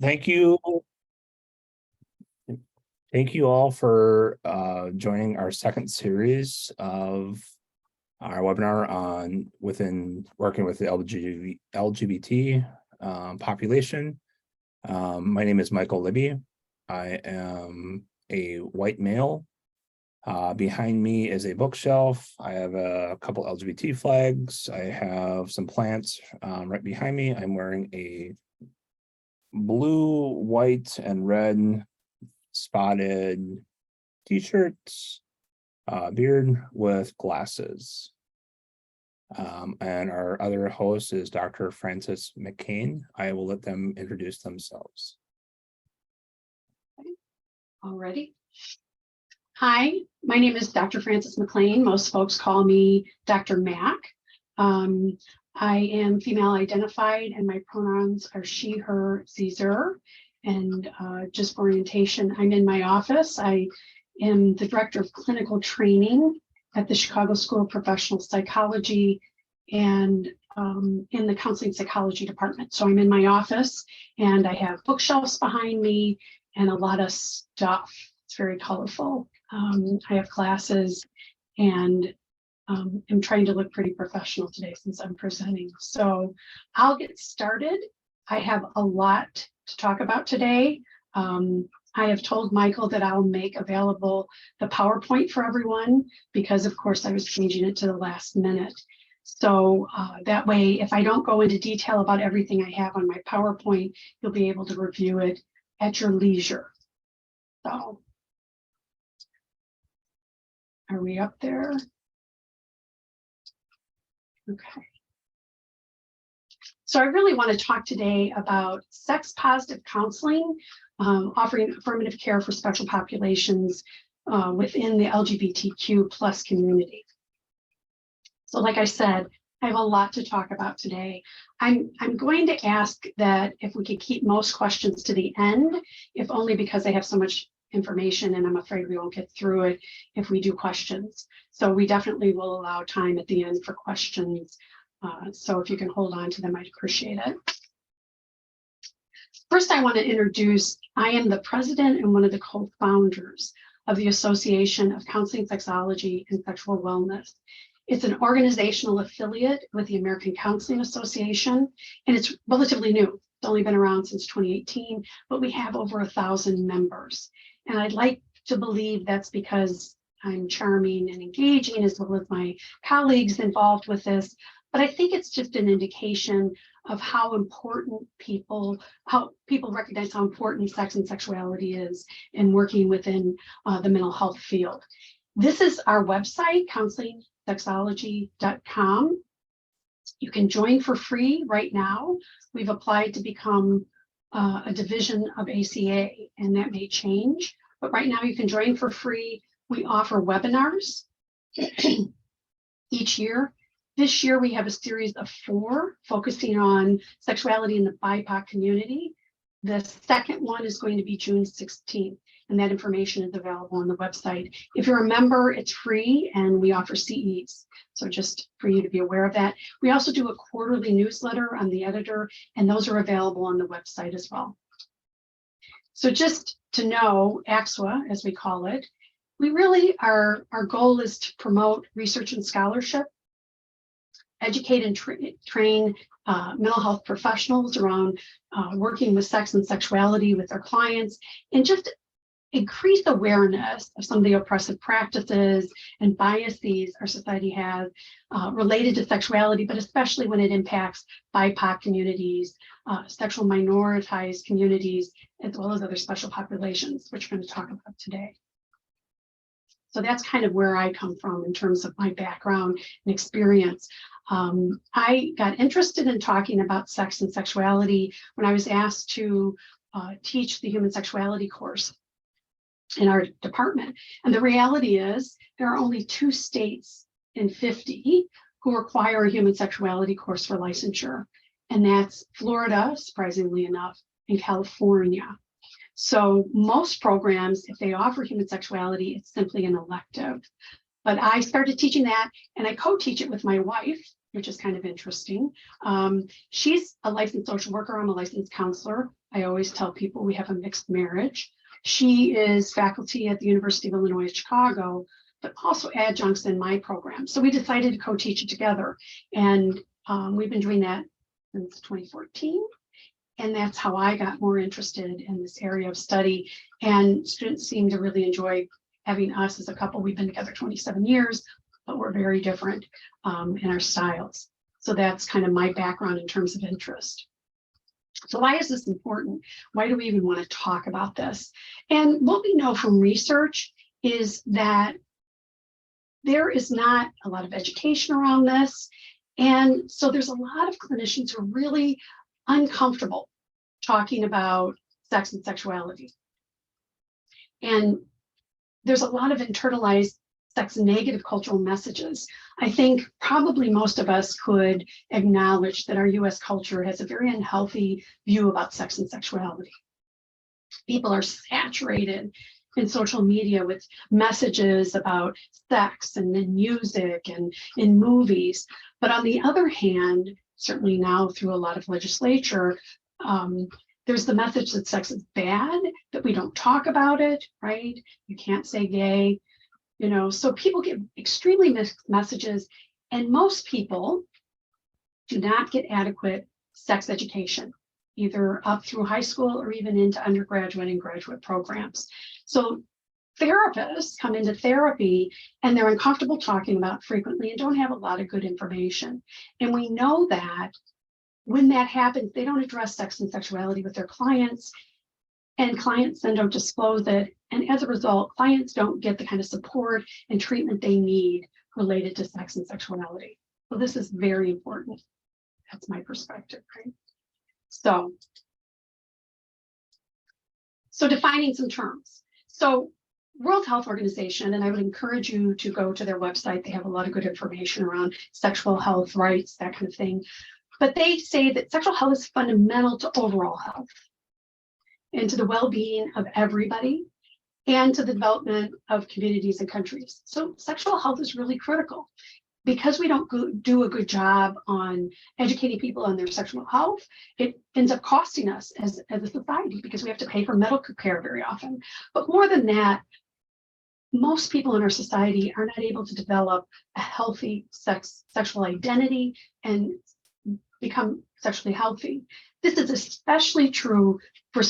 Thank you. Thank you all for joining our second series of our webinar on working with the LGBT population. My name is Michael Libby. I am a white male. Behind me is a bookshelf. I have a couple LGBT flags. I have some plants right behind me. I'm wearing a blue, white, and red spotted t-shirts, beard with glasses. And our other host is Dr. Frances McCain. I will let them introduce themselves. Alrighty. Hi, my name is Dr. Frances McClain. Most folks call me Dr. Mac. I am female identified and my pronouns are she, her, Caesar. And just for orientation, I'm in my office. I am the director of clinical training at the Chicago School of Professional Psychology and in the counseling psychology department. So I'm in my office and I have bookshelves behind me and a lot of stuff. It's very colorful. I have classes and I'm trying to look pretty professional today since I'm presenting. So I'll get started. I have a lot to talk about today. I have told Michael that I'll make available the PowerPoint for everyone because of course I was changing it to the last minute. So that way, if I don't go into detail about everything I have on my PowerPoint, you'll be able to review it at your leisure. So are we up there? Okay. So I really want to talk today about sex positive counseling, offering affirmative care for special populations within the LGBTQ plus community. So like I said, I have a lot to talk about today. I'm going to ask that if we could keep most questions to the end, if only because I have so much information and I'm afraid we won't get through it if we do questions. So we definitely will allow time at the end for questions. So if you can hold on to them, I'd appreciate it. First, I want to introduce, I am the president and one of the co-founders of the Association of Counseling Sexology and Sexual Wellness. It's an organizational affiliate with the American Counseling Association, and it's relatively new. It's only been around since 2018, but we have over 1,000 members. And I'd like to believe that's because I'm charming and engaging, as well as my colleagues involved with this. But I think it's just an indication of how important how people recognize how important sex and sexuality is in working within the mental health field. This is our website, counselingsexology.com. You can join for free right now. We've applied to become a division of ACA, and that may change. But right now you can join for free. We offer webinars each year. This year we have a series of 4 focusing on sexuality in the BIPOC community. The second one is going to be June 16th, and that information is available on the website. If you're a member, it's free, and we offer CEs. So just for you to be aware of that. We also do a quarterly newsletter on the editor, and those are available on the website as well. So just to know, ACSWA, as we call it, we really, our goal is to promote research and scholarship, educate and train mental health professionals around working with sex and sexuality with their clients, and just increase awareness of some of the oppressive practices and biases our society has related to sexuality, but especially when it impacts BIPOC communities, sexual minoritized communities, as well as other special populations, which we're going to talk about today. So that's kind of where I come from in terms of my background and experience. I got interested in talking about sex and sexuality when I was asked to teach the human sexuality course in our department. And the reality is there are only 2 states in 50 who require a human sexuality course for licensure. And that's Florida, surprisingly enough, and California. So most programs, if they offer human sexuality, it's simply an elective. But I started teaching that, and I co-teach it with my wife, which is kind of interesting. She's a licensed social worker. I'm a licensed counselor. I always tell people we have a mixed marriage. She is faculty at the University of Illinois at Chicago, but also adjuncts in my program. So we decided to co-teach it together. And we've been doing that since 2014. And that's how I got more interested in this area of study. And students seem to really enjoy having us as a couple. We've been together 27 years, but we're very different in our styles. So that's kind of my background in terms of interest. So why is this important? Why do we even want to talk about this? And what we know from research is that there is not a lot of education around this. And so there's a lot of clinicians who are really uncomfortable talking about sex and sexuality. And there's a lot of internalized sex negative cultural messages. I think probably most of us could acknowledge that our US culture has a very unhealthy view about sex and sexuality. People are saturated in social media with messages about sex and in music and in movies. But on the other hand, certainly now through a lot of legislature, there's the message that sex is bad, that we don't talk about it, right? You can't say gay, you know, so people get extremely mixed messages, and most people do not get adequate sex education, either up through high school or even into undergraduate and graduate programs. So therapists come into therapy and they're uncomfortable talking about frequently and don't have a lot of good information. And we know that when that happens, they don't address sex and sexuality with their clients, and clients then don't disclose it. And as a result, clients don't get the kind of support and treatment they need related to sex and sexuality. So this is very important. That's my perspective, right? So defining some terms. So World Health Organization, and I would encourage you to go to their website. They have a lot of good information around sexual health, rights, that kind of thing. But they say that sexual health is fundamental to overall health and to the well-being of everybody and to the development of communities and countries. So sexual health is really critical. Because we don't do a good job on educating people on their sexual health, it ends up costing us as a society because we have to pay for medical care very often. But more than that, most people in our society are not able to develop a healthy sexual identity and become sexually healthy. This is especially true for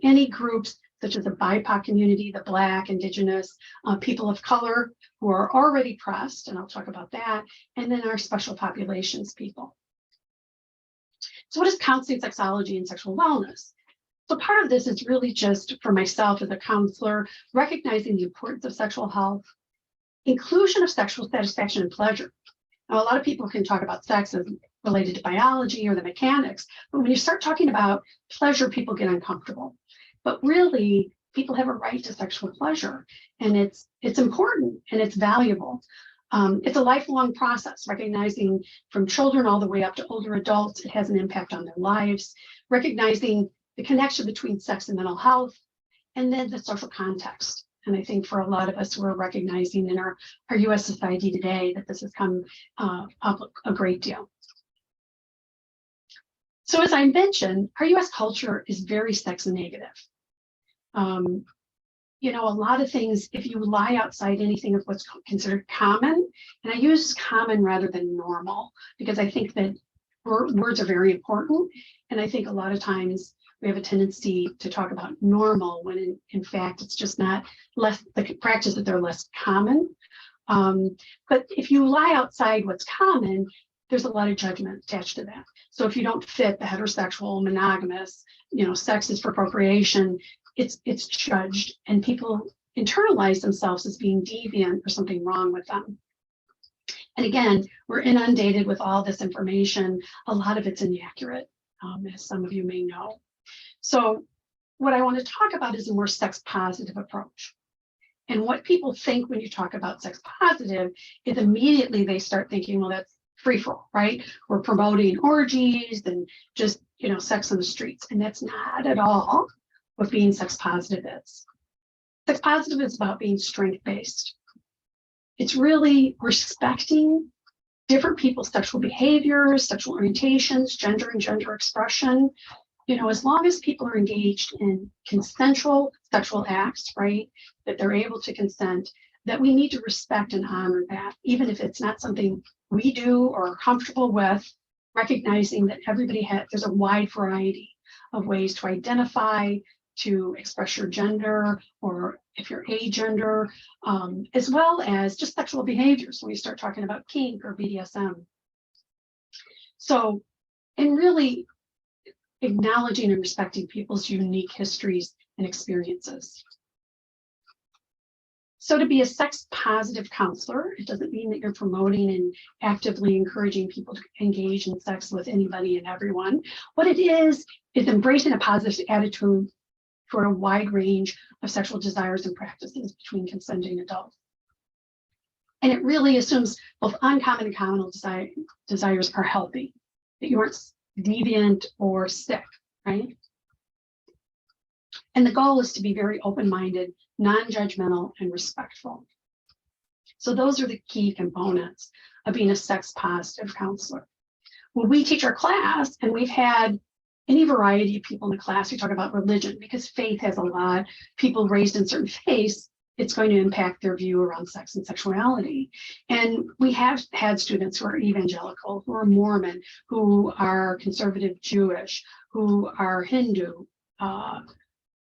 any groups such as the BIPOC community, the Black, Indigenous, people of color who are already pressed, and I'll talk about that, and then our special populations people. So what is counseling sexology and sexual wellness? So part of this is really just for myself as a counselor, recognizing the importance of sexual health, inclusion of sexual satisfaction and pleasure. Now, a lot of people can talk about sex as related to biology or the mechanics, but when you start talking about pleasure, people get uncomfortable. But really, people have a right to sexual pleasure, and it's important and it's valuable. It's a lifelong process, recognizing from children all the way up to older adults, it has an impact on their lives, recognizing the connection between sex and mental health, and then the social context. And I think for a lot of us, we're recognizing in our US society today that this has come up a great deal. So as I mentioned, our US culture is very sex negative. You know, a lot of things, if you lie outside anything of what's considered common, and I use common rather than normal, because I think that words are very important. And I think a lot of times we have a tendency to talk about normal when in fact, it's just not the practice that they're less common. But if you lie outside what's common, there's a lot of judgment attached to that. So if you don't fit the heterosexual, monogamous, you know, sex is for procreation, it's judged, and people internalize themselves as being deviant or something wrong with them. And again, we're inundated with all this information. A lot of it's inaccurate, as some of you may know. So what I want to talk about is a more sex positive approach. And what people think when you talk about sex positive is immediately they start thinking, well, that's free for all, right? We're promoting orgies and just, you know, sex on the streets. And that's not at all what being sex positive is. Sex positive is about being strength-based. It's really respecting different people's sexual behaviors, sexual orientations, gender and gender expression. You know, as long as people are engaged in consensual sexual acts, right, that they're able to consent, that we need to respect and honor that, even if it's not something we do or are comfortable with, recognizing that there's a wide variety of ways to identify, to express your gender, or if you're agender, as well as just sexual behaviors when we start talking about kink or BDSM. So, and really acknowledging and respecting people's unique histories and experiences. So to be a sex positive counselor, it doesn't mean that you're promoting and actively encouraging people to engage in sex with anybody and everyone. What it is embracing a positive attitude for a wide range of sexual desires and practices between consenting adults. And it really assumes both uncommon and common desires are healthy, that you aren't deviant or sick, right? And the goal is to be very open-minded, non-judgmental, and respectful. So those are the key components of being a sex positive counselor. When we teach our class, and we've had any variety of people in the class, we talk about religion, because faith has a lot, people raised in certain faiths, it's going to impact their view around sex and sexuality. And we have had students who are evangelical, who are Mormon, who are conservative Jewish, who are Hindu,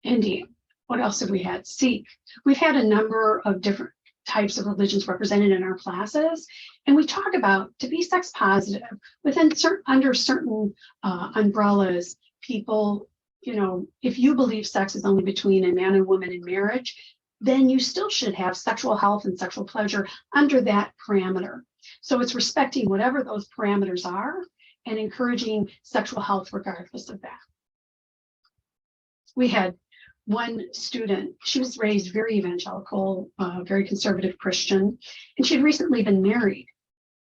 Indian. What else have we had? Sikh. We've had a number of different types of religions represented in our classes, and we talk about to be sex positive within under certain umbrellas. People, you know, if you believe sex is only between a man and woman in marriage, then you still should have sexual health and sexual pleasure under that parameter. So it's respecting whatever those parameters are and encouraging sexual health regardless of that. We had one student, she was raised very evangelical, very conservative Christian, and she had recently been married.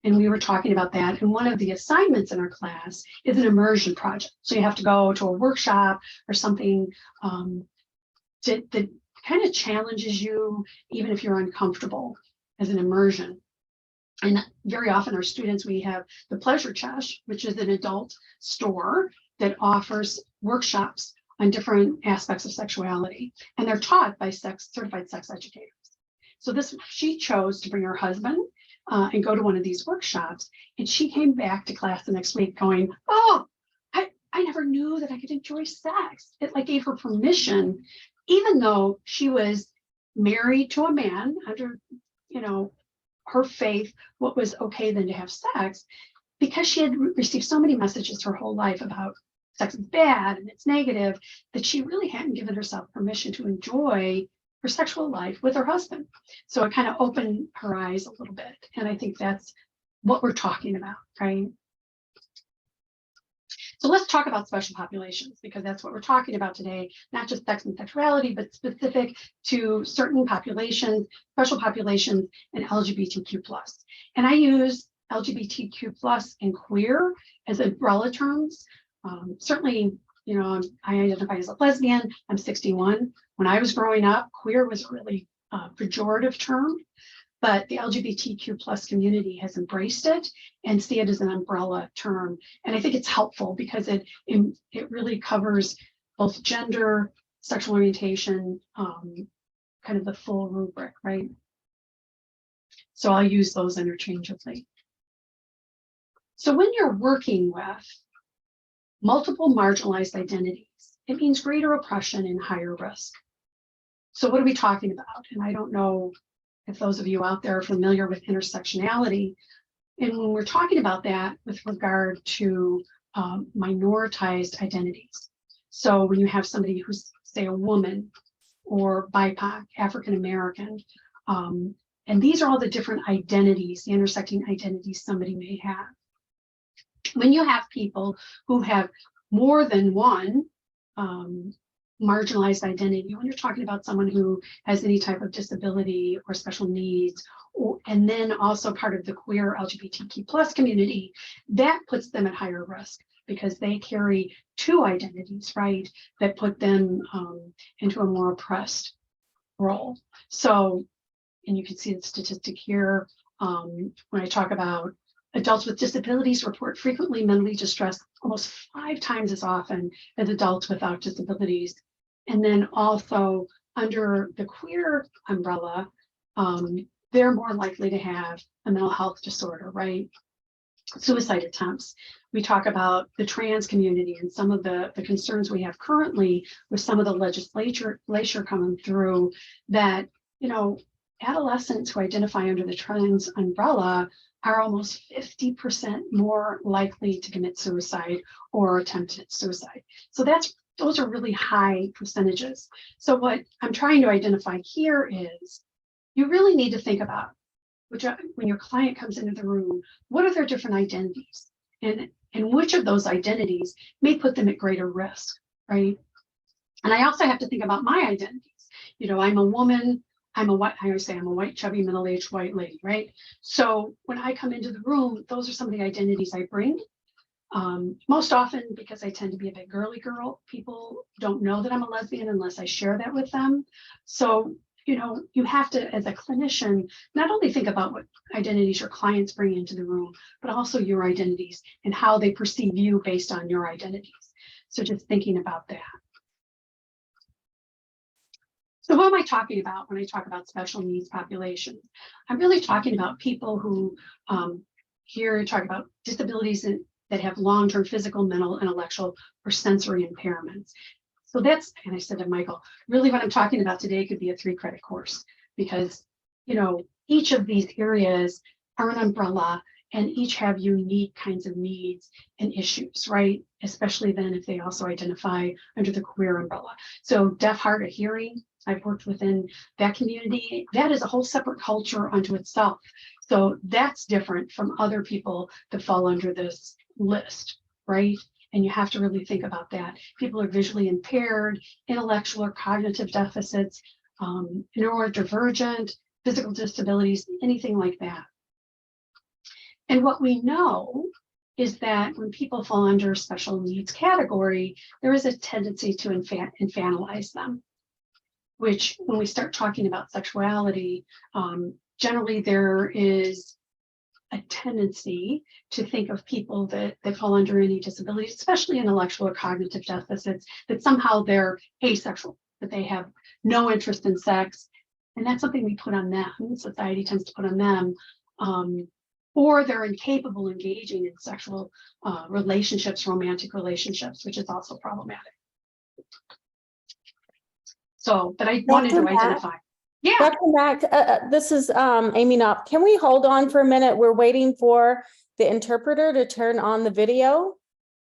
And we were talking about that. And one of the assignments in our class is an immersion project. So you have to go to a workshop or something that kind of challenges you, even if you're uncomfortable, as an immersion. And very often our students, we have the Pleasure Chest, which is an adult store that offers workshops on different aspects of sexuality. And they're taught by certified sex educators. So she chose to bring her husband and go to one of these workshops. And she came back to class the next week going, oh, I never knew that I could enjoy sex. It like gave her permission, even though she was married to a man under, you know, her faith, what was okay then to have sex, because she had received so many messages her whole life about sex is bad and it's negative, that she really hadn't given herself permission to enjoy her sexual life with her husband. So it kind of opened her eyes a little bit. And I think that's what we're talking about, right? So let's talk about special populations, because that's what we're talking about today, not just sex and sexuality, but specific to certain populations, special populations, and LGBTQ+. And I use LGBTQ+ and queer as umbrella terms. Certainly, you know, I identify as a lesbian, I'm 61. When I was growing up, queer was a really pejorative term, but the LGBTQ+ community has embraced it and see it as an umbrella term. And I think it's helpful because it really covers both gender, sexual orientation, kind of the full rubric, right? So I'll use those interchangeably. So when you're working with multiple marginalized identities, it means greater oppression and higher risk. So what are we talking about? And I don't know if those of you out there are familiar with intersectionality. And when we're talking about that with regard to minoritized identities. So when you have somebody who's, say, a woman or BIPOC, African American, and these are all the different identities, the intersecting identities somebody may have. When you have people who have more than one marginalized identity, when you're talking about someone who has any type of disability or special needs, and then also part of the queer LGBTQ+ community, that puts them at higher risk because they carry two identities, right, that put them into a more oppressed role. So, and you can see the statistic here when I talk about Adults with disabilities report frequently mentally distressed almost 5 times as often as adults without disabilities. And then also under the queer umbrella, they're more likely to have a mental health disorder, right? Suicide attempts. We talk about the trans community and some of the concerns we have currently with some of the legislature coming through that, you know, adolescents who identify under the trans umbrella are almost 50% more likely to commit suicide or attempted suicide. So those are really high percentages. So what I'm trying to identify here is you really need to think about when your client comes into the room, what are their different identities? And which of those identities may put them at greater risk, right? And I also have to think about my identities. You know, I'm a woman, I always say I'm a white, chubby, middle-aged white lady, right? So when I come into the room, those are some of the identities I bring. Most often because I tend to be a big girly girl, people don't know that I'm a lesbian unless I share that with them. So, you know, you have to, as a clinician, not only think about what identities your clients bring into the room, but also your identities and how they perceive you based on your identities. So just thinking about that. So what am I talking about when I talk about special needs populations? I'm really talking about people who here talk about disabilities that have long-term physical, mental, intellectual, or sensory impairments. So that's, and I said to Michael, really what I'm talking about today could be a 3-credit course because, you know, each of these areas are an umbrella and each have unique kinds of needs and issues, right? Especially then if they also identify under the queer umbrella. So deaf, hard of hearing, I've worked within that community. That is a whole separate culture unto itself. So that's different from other people that fall under this list, right? And you have to really think about that. People are visually impaired, intellectual or cognitive deficits, neurodivergent, physical disabilities, anything like that. And what we know is that when people fall under special needs category, there is a tendency to infantilize them, which when we start talking about sexuality, generally there is a tendency to think of people that fall under any disabilities, especially intellectual or cognitive deficits, that somehow they're asexual, that they have no interest in sex. And that's something we put on them, society tends to put on them, or they're incapable of engaging in sexual relationships, romantic relationships, which is also problematic. So, but I wanted to identify. Yeah. Dr. Mack, this is Amy Knopp. Can we hold on for a minute? We're waiting for the interpreter to turn on the video.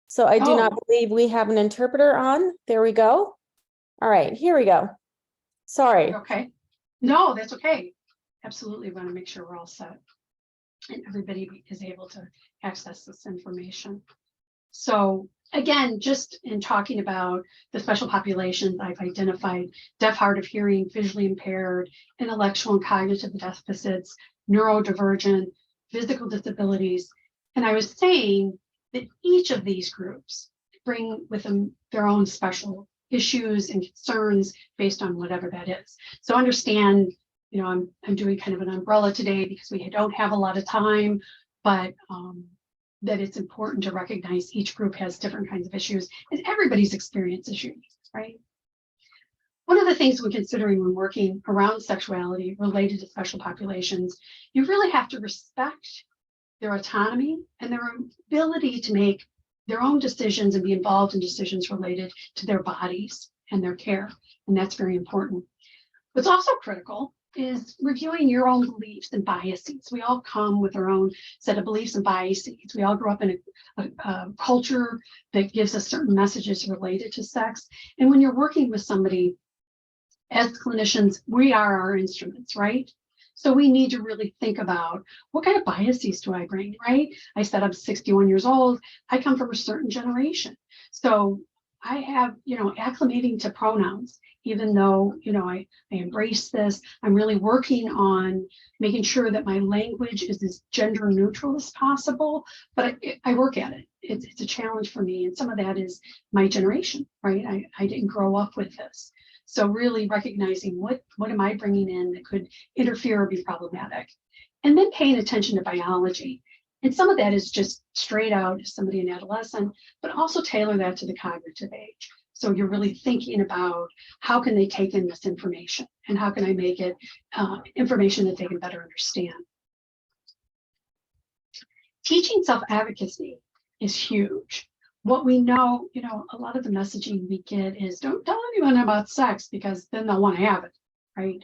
So I do not believe we have an interpreter on. There we go. All right, here we go. Sorry. Okay. No, that's okay. Absolutely want to make sure we're all set and everybody is able to access this information. So again, just in talking about the special populations, I've identified deaf, hard of hearing, visually impaired, intellectual and cognitive deficits, neurodivergent, physical disabilities. And I was saying that each of these groups bring with them their own special issues and concerns based on whatever that is. So understand, you know, I'm doing kind of an umbrella today because we don't have a lot of time, but that it's important to recognize each group has different kinds of issues and everybody's experience issues, right? One of the things we're considering when working around sexuality related to special populations, you really have to respect their autonomy and their ability to make their own decisions and be involved in decisions related to their bodies and their care. And that's very important. What's also critical is reviewing your own beliefs and biases. We all come with our own set of beliefs and biases. We all grew up in a culture that gives us certain messages related to sex. And when you're working with somebody, as clinicians, we are our instruments, right? So we need to really think about what kind of biases do I bring, right? I said I'm 61 years old. I come from a certain generation. So I have, you know, acclimating to pronouns, even though, you know, I embrace this. I'm really working on making sure that my language is as gender neutral as possible, but I work at it. It's a challenge for me. And some of that is my generation, right? I didn't grow up with this. So really recognizing what am I bringing in that could interfere or be problematic, and then paying attention to biology. And some of that is just straight out as somebody in adolescent, but also tailor that to the cognitive age. So you're really thinking about how can they take in this information and how can I make it information that they can better understand. Teaching self-advocacy is huge. What we know, a lot of the messaging we get is don't tell anyone about sex because then they'll want to have it, right?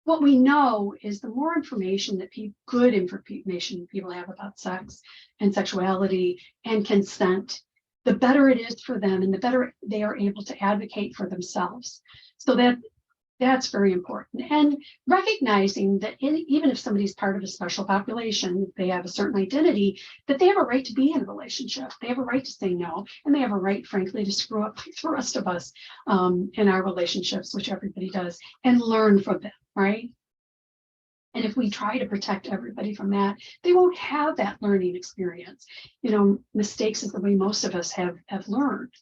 What we know is the more information that good information people have about sex and sexuality and consent, the better it is for them and the better they are able to advocate for themselves. So that's very important. And recognizing that even if somebody's part of a special population, if they have a certain identity, that they have a right to be in a relationship. They have a right to say no, and they have a right, frankly, to screw up like the rest of us in our relationships, which everybody does, and learn from them, right? And if we try to protect everybody from that, they won't have that learning experience. Mistakes is the way most of us have learned.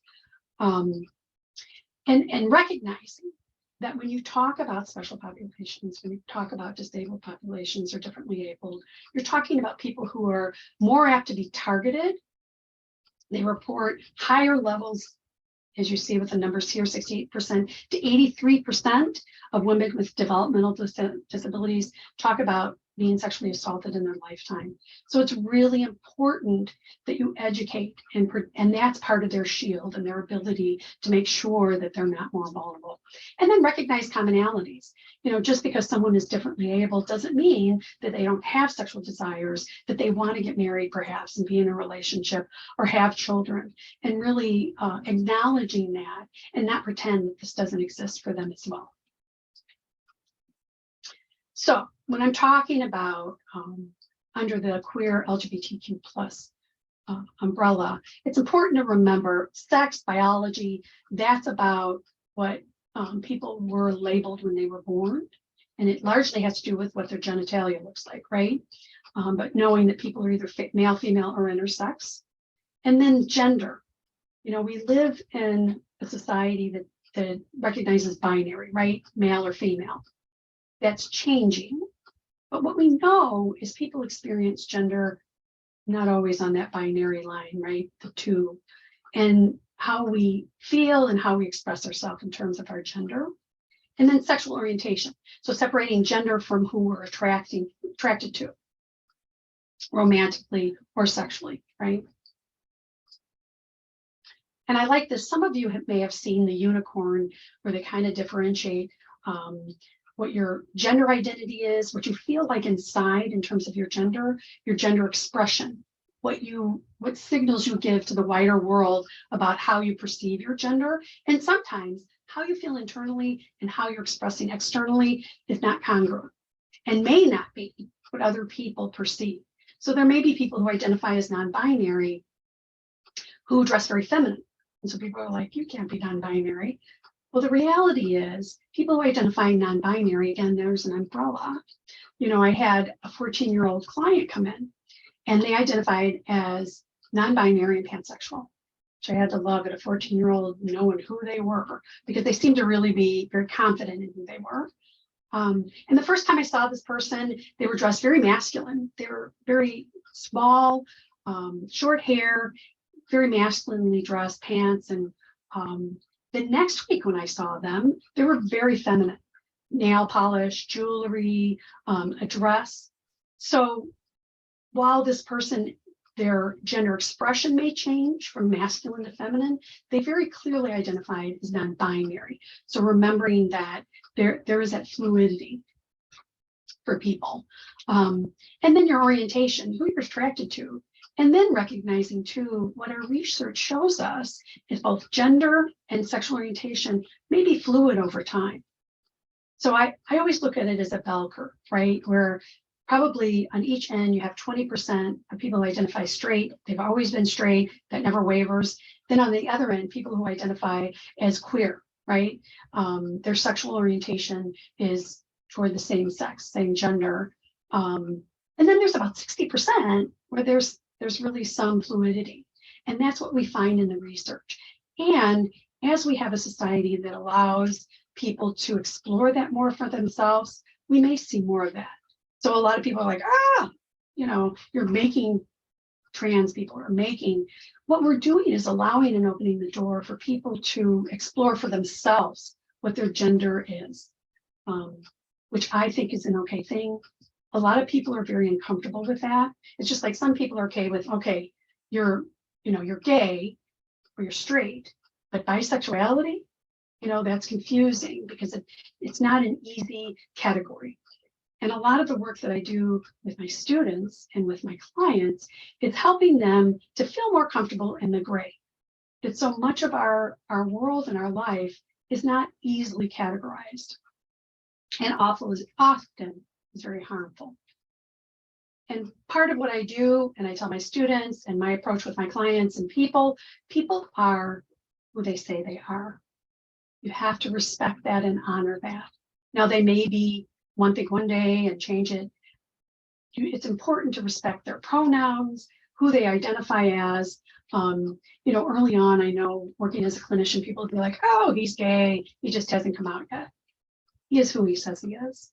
And recognizing that when you talk about special populations, when you talk about disabled populations or differently abled, you're talking about people who are more apt to be targeted. They report higher levels, as you see with the numbers here, 68% to 83% of women with developmental disabilities talk about being sexually assaulted in their lifetime. So it's really important that you educate, and that's part of their shield and their ability to make sure that they're not more vulnerable. And then recognize commonalities. Just because someone is differently able doesn't mean that they don't have sexual desires, that they want to get married perhaps and be in a relationship or have children, and really acknowledging that and not pretend that this doesn't exist for them as well. So when I'm talking about under the queer LGBTQ plus umbrella, it's important to remember sex, biology, that's about what people were labeled when they were born. And it largely has to do with what their genitalia looks like, right? But knowing that people are either male, female, or intersex. And then gender. We live in a society that recognizes binary, right? Male or female. That's changing. But what we know is people experience gender not always on that binary line, right? The two. And how we feel and how we express ourselves in terms of our gender. And then sexual orientation. So separating gender from who we're attracted to, romantically or sexually, right? And I like this. Some of you may have seen the unicorn where they kind of differentiate what your gender identity is, what you feel like inside in terms of your gender expression, what signals you give to the wider world about how you perceive your gender, and sometimes how you feel internally and how you're expressing externally is not congruent and may not be what other people perceive. So there may be people who identify as non-binary who dress very feminine. And so people are like, you can't be non-binary. Well, the reality is people who identify non-binary, again, there's an umbrella. I had a 14-year-old client come in and they identified as non-binary and pansexual, which I had to love at a 14-year-old knowing who they were because they seemed to really be very confident in who they were. And the first time I saw this person, they were dressed very masculine. They were very small, short hair, very masculinely dressed pants. And the next week when I saw them, they were very feminine, nail polish, jewelry, a dress. So while this person, their gender expression may change from masculine to feminine, they very clearly identified as non-binary. So remembering that there is that fluidity for people. And then your orientation, who you're attracted to. And then recognizing too, what our research shows us is both gender and sexual orientation may be fluid over time. So I always look at it as a bell curve, right? Where probably on each end, you have 20% of people who identify straight. They've always been straight, that never wavers. Then on the other end, people who identify as queer, right? Their sexual orientation is toward the same sex, same gender. And then there's about 60% where there's really some fluidity. And that's what we find in the research. And as we have a society that allows people to explore that more for themselves, we may see more of that. So a lot of people are like, you're making trans people are making, what we're doing is allowing and opening the door for people to explore for themselves what their gender is, which I think is an okay thing. A lot of people are very uncomfortable with that. It's just like some people are okay with, okay, you're gay or you're straight, but bisexuality, that's confusing because it's not an easy category. And a lot of the work that I do with my students and with my clients is helping them to feel more comfortable in the gray. That so much of our world and our life is not easily categorized, and often is very harmful. And part of what I do, and I tell my students, and my approach with my clients and people are who they say they are. You have to respect that and honor that. Now, they may be one thing one day and change it. It's important to respect their pronouns, who they identify as. Early on, I know working as a clinician, people would be like, oh, he's gay, he just hasn't come out yet. He is who he says he is.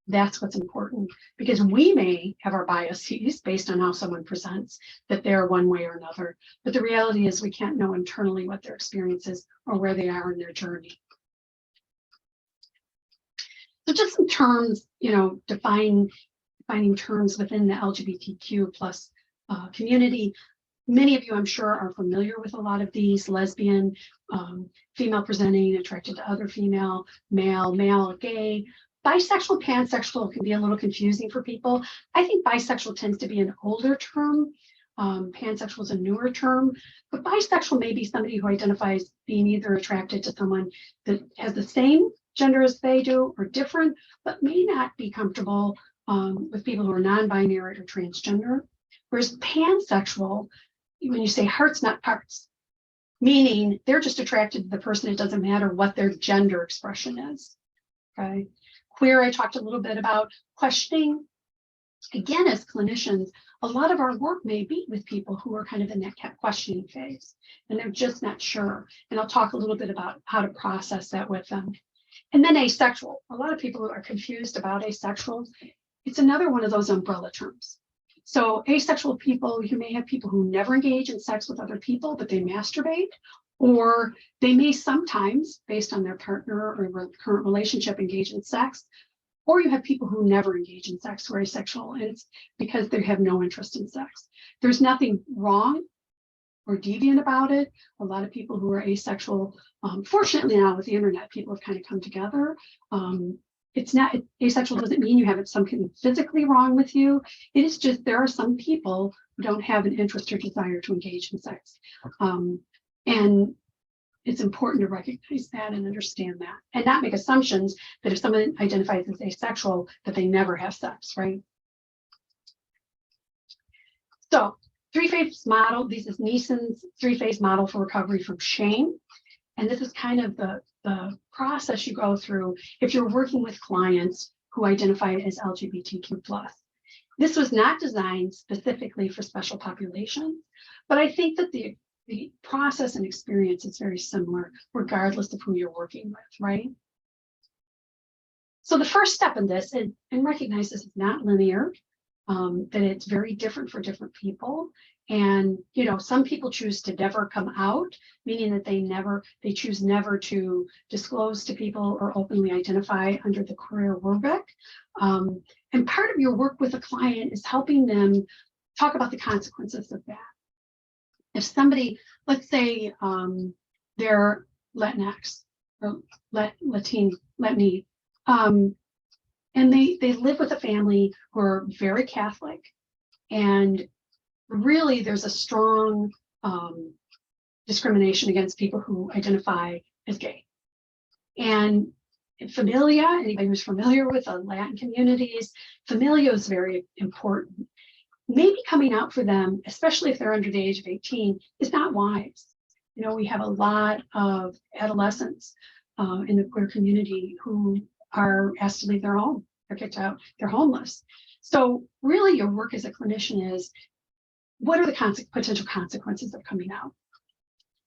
That's what's important, because we may have our biases based on how someone presents, that they're one way or another. But the reality is we can't know internally what their experience is or where they are in their journey. So just some terms, defining terms within the LGBTQ plus community. Many of you, I'm sure, are familiar with a lot of these: lesbian, female presenting, attracted to other female, male, gay. Bisexual, pansexual can be a little confusing for people. I think bisexual tends to be an older term. Pansexual is a newer term, but bisexual may be somebody who identifies being either attracted to someone that has the same gender as they do or different, but may not be comfortable with people who are non-binary or transgender. Whereas pansexual, when you say hearts, not parts, meaning they're just attracted to the person. It doesn't matter what their gender expression is. Okay. Queer, I talked a little bit about. Questioning. Again, as clinicians, a lot of our work may be with people who are kind of in that questioning phase and they're just not sure. And I'll talk a little bit about how to process that with them. And then asexual. A lot of people are confused about asexual. It's another one of those umbrella terms. So asexual people, you may have people who never engage in sex with other people, but they masturbate, or they may sometimes, based on their partner or current relationship, engage in sex. Or you have people who never engage in sex who are asexual, and it's because they have no interest in sex. There's nothing wrong or deviant about it. A lot of people who are asexual, fortunately now with the internet, people have kind of come together. It's not, asexual doesn't mean you have something physically wrong with you. It is just there are some people who don't have an interest or desire to engage in sex. And it's important to recognize that and understand that, and not make assumptions that if someone identifies as asexual, that they never have sex, right? So, three-phase model. This is Neeson's three-phase model for recovery from shame. And this is kind of the process you go through if you're working with clients who identify as LGBTQ+. This was not designed specifically for special populations, but I think that the process and experience is very similar regardless of who you're working with, right? So the first step in this, and recognize this is not linear, that it's very different for different people. And, some people choose to never come out, meaning that they choose never to disclose to people or openly identify under the queer rubric. And part of your work with a client is helping them talk about the consequences of that. If somebody, let's say they're Latinx or Latin, and they live with a family who are very Catholic, and really there's a strong discrimination against people who identify as gay. And familia, anybody who's familiar with the Latin communities, familia is very important. Maybe coming out for them, especially if they're under the age of 18, is not wise. We have a lot of adolescents in the queer community who are asked to leave their home. They're kicked out, they're homeless. So really your work as a clinician is, what are the potential consequences of coming out?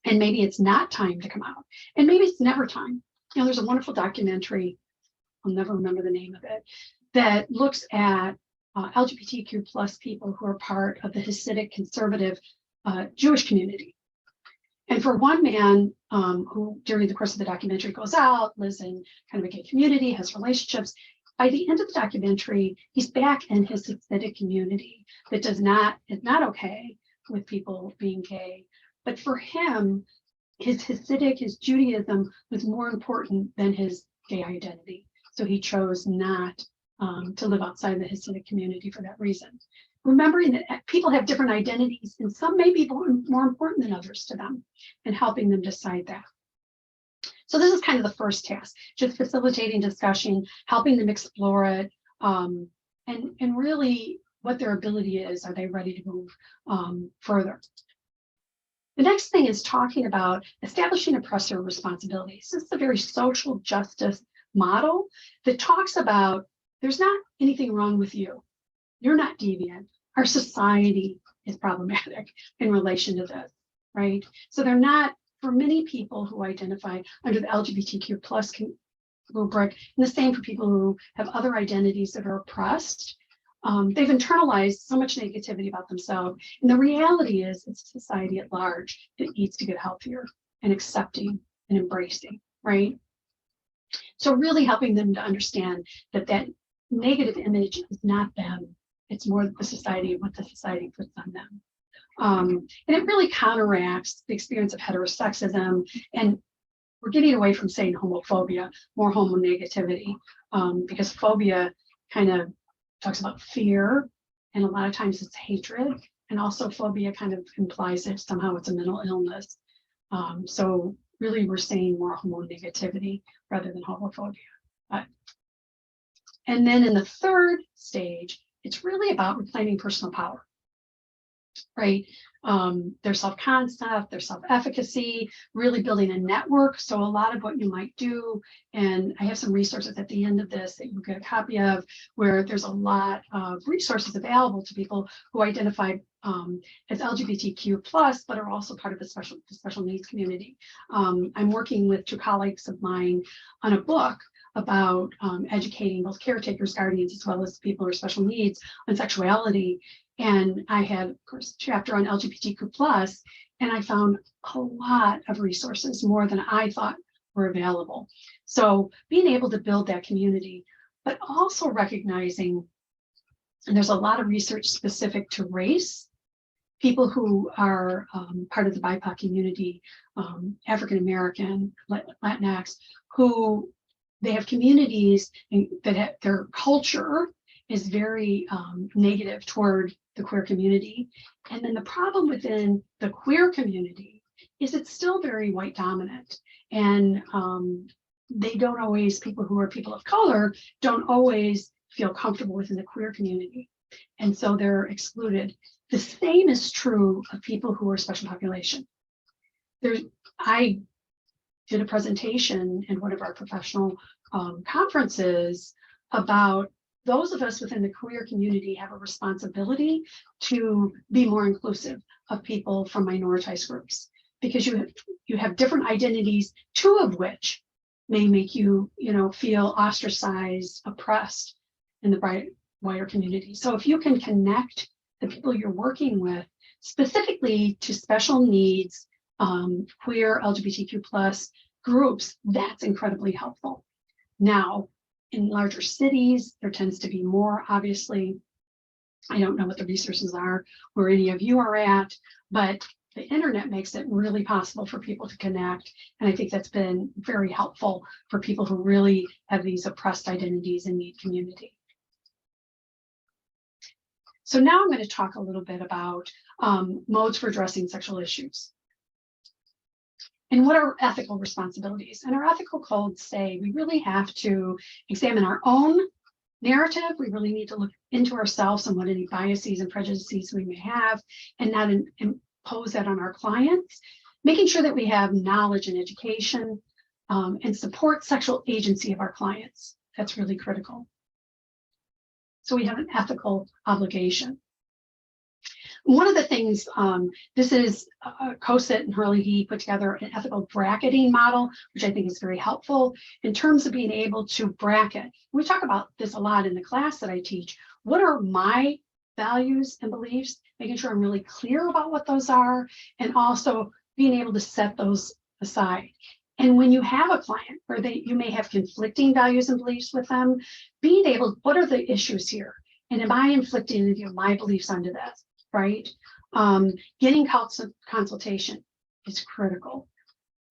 And maybe it's not time to come out. And maybe it's never time. There's a wonderful documentary, I'll never remember the name of it, that looks at LGBTQ plus people who are part of the Hasidic conservative Jewish community. And for one man who during the course of the documentary goes out, lives in kind of a gay community, has relationships, by the end of the documentary, he's back in his Hasidic community that is not okay with people being gay. But for him, his Hasidic, his Judaism was more important than his gay identity. So he chose not to live outside the Hasidic community for that reason. Remembering that people have different identities and some may be more important than others to them, and helping them decide that. So this is kind of the first task, just facilitating discussion, helping them explore it, and really what their ability is. Are they ready to move further? The next thing is talking about establishing oppressor responsibilities. This is a very social justice model that talks about there's not anything wrong with you. You're not deviant. Our society is problematic in relation to this, right? So they're not, for many people who identify under the LGBTQ plus rubric, and the same for people who have other identities that are oppressed, they've internalized so much negativity about themselves. And the reality is it's society at large that needs to get healthier and accepting and embracing, right? So really helping them to understand that that negative image is not them. It's more the society and what the society puts on them. And it really counteracts the experience of heterosexism. And we're getting away from saying homophobia, more homonegativity, because phobia kind of talks about fear, and a lot of times it's hatred. And also phobia kind of implies that somehow it's a mental illness. So really we're saying more homonegativity rather than homophobia. And then in the third stage, it's really about reclaiming personal power, right? Their self-concept, their self-efficacy, really building a network. So a lot of what you might do, and I have some resources at the end of this that you get a copy of, where there's a lot of resources available to people who identify as LGBTQ plus, but are also part of the special needs community. I'm working with two colleagues of mine on a book about educating both caretakers, guardians, as well as people with special needs on sexuality. And I had, of course, a chapter on LGBTQ plus, and I found a lot of resources, more than I thought were available. So being able to build that community, but also recognizing, and there's a lot of research specific to race, people who are part of the BIPOC community, African-American, Latinx, who they have communities that have, their culture is very negative toward the queer community. And then the problem within the queer community is it's still very white dominant. And they don't always, people who are people of color, don't always feel comfortable within the queer community. And so they're excluded. The same is true of people who are special population. I did a presentation in one of our professional conferences about those of us within the queer community have a responsibility to be more inclusive of people from minoritized groups, because you have different identities, two of which may make you, feel ostracized, oppressed in the wider community. So if you can connect the people you're working with specifically to special needs, queer, LGBTQ plus groups, that's incredibly helpful. Now, in larger cities, there tends to be more, obviously. I don't know what the resources are where any of you are at, but the internet makes it really possible for people to connect. And I think that's been very helpful for people who really have these oppressed identities and need community. So now I'm going to talk a little bit about modes for addressing sexual issues. And what are ethical responsibilities? And our ethical codes say we really have to examine our own narrative. We really need to look into ourselves and what any biases and prejudices we may have, and not impose that on our clients. Making sure that we have knowledge and education and support sexual agency of our clients. That's really critical. So we have an ethical obligation. One of the things, this is Cosit and Hurley, he put together an ethical bracketing model, which I think is very helpful in terms of being able to bracket. We talk about this a lot in the class that I teach, what are my values and beliefs, making sure I'm really clear about what those are, and also being able to set those aside. And when you have a client where you may have conflicting values and beliefs with them, being able, what are the issues here? And am I inflicting any of my beliefs onto this, right? Getting consultation is critical.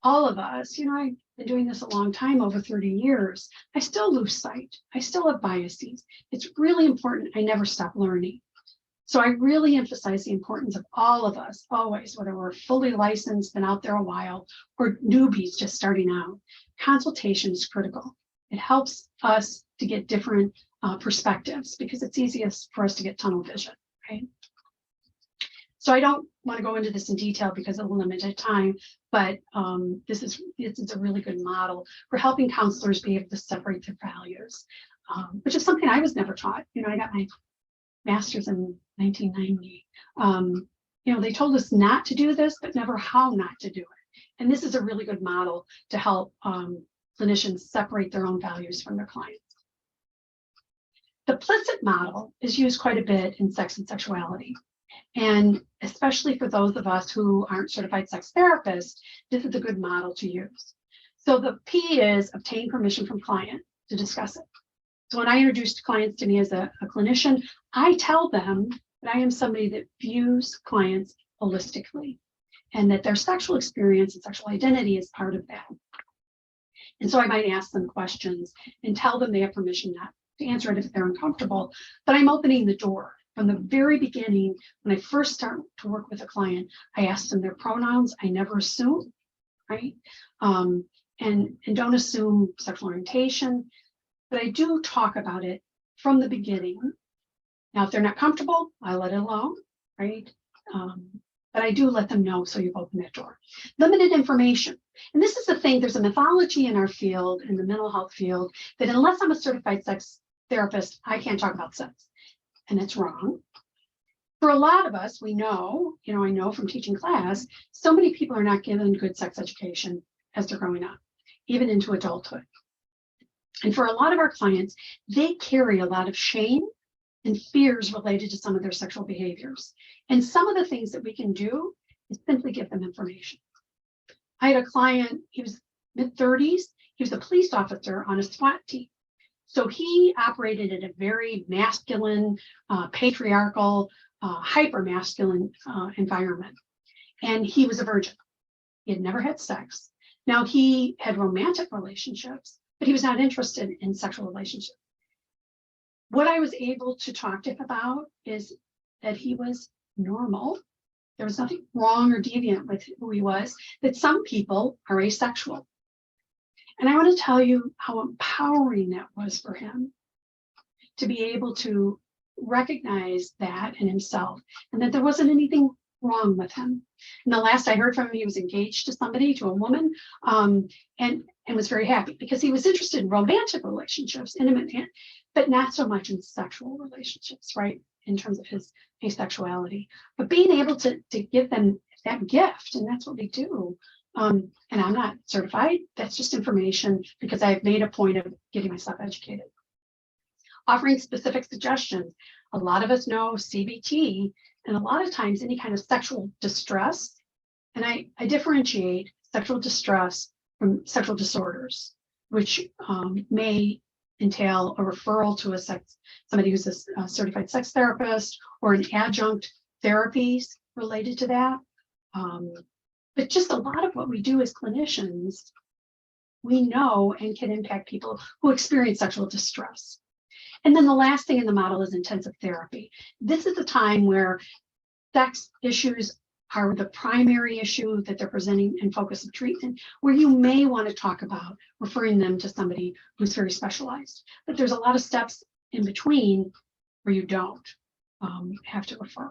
All of us, I've been doing this a long time, over 30 years. I still lose sight. I still have biases. It's really important I never stop learning. So I really emphasize the importance of all of us, always, whether we're fully licensed, been out there a while, or newbies just starting out. Consultation is critical. It helps us to get different perspectives, because it's easiest for us to get tunnel vision, right? So I don't want to go into this in detail because of the limited time, but this is a really good model for helping counselors be able to separate their values, which is something I was never taught. I got my master's in 1990. They told us not to do this, but never how not to do it. And this is a really good model to help clinicians separate their own values from their clients. The Plicit model is used quite a bit in sex and sexuality. And especially for those of us who aren't certified sex therapists, this is a good model to use. So the P is obtain permission from client to discuss it. So when I introduce clients to me as a clinician, I tell them that I am somebody that views clients holistically and that their sexual experience and sexual identity is part of that. And so I might ask them questions and tell them they have permission not to answer it if they're uncomfortable, but I'm opening the door. From the very beginning, when I first start to work with a client, I ask them their pronouns. I never assume, right? And don't assume sexual orientation, but I do talk about it from the beginning. Now, if they're not comfortable, I let it alone, right? But I do let them know, so you've opened that door. Limited information. And this is the thing, there's a mythology in our field, in the mental health field, that unless I'm a certified sex therapist, I can't talk about sex. And it's wrong. For a lot of us, we know, I know from teaching class, so many people are not given good sex education as they're growing up, even into adulthood. And for a lot of our clients, they carry a lot of shame and fears related to some of their sexual behaviors. And some of the things that we can do is simply give them information. I had a client, he was mid-30s, he was a police officer on a SWAT team. So he operated in a very masculine, patriarchal, hyper-masculine environment. And he was a virgin. He had never had sex. Now he had romantic relationships, but he was not interested in sexual relationships. What I was able to talk to him about is that he was normal. There was nothing wrong or deviant with who he was, that some people are asexual. And I want to tell you how empowering that was for him to be able to recognize that in himself and that there wasn't anything wrong with him. And the last I heard from him, he was engaged to somebody, to a woman, and was very happy because he was interested in romantic relationships, intimate, but not so much in sexual relationships, right? In terms of his asexuality. But being able to give them that gift, and that's what we do. And I'm not certified, that's just information because I've made a point of getting myself educated. Offering specific suggestions. A lot of us know CBT, and a lot of times any kind of sexual distress, and I differentiate sexual distress from sexual disorders, which may entail a referral to somebody who's a certified sex therapist or an adjunct therapies related to that. But just a lot of what we do as clinicians, we know and can impact people who experience sexual distress. And then the last thing in the model is intensive therapy. This is a time where sex issues are the primary issue that they're presenting and focus of treatment, where you may want to talk about referring them to somebody who's very specialized. But there's a lot of steps in between where you don't have to refer.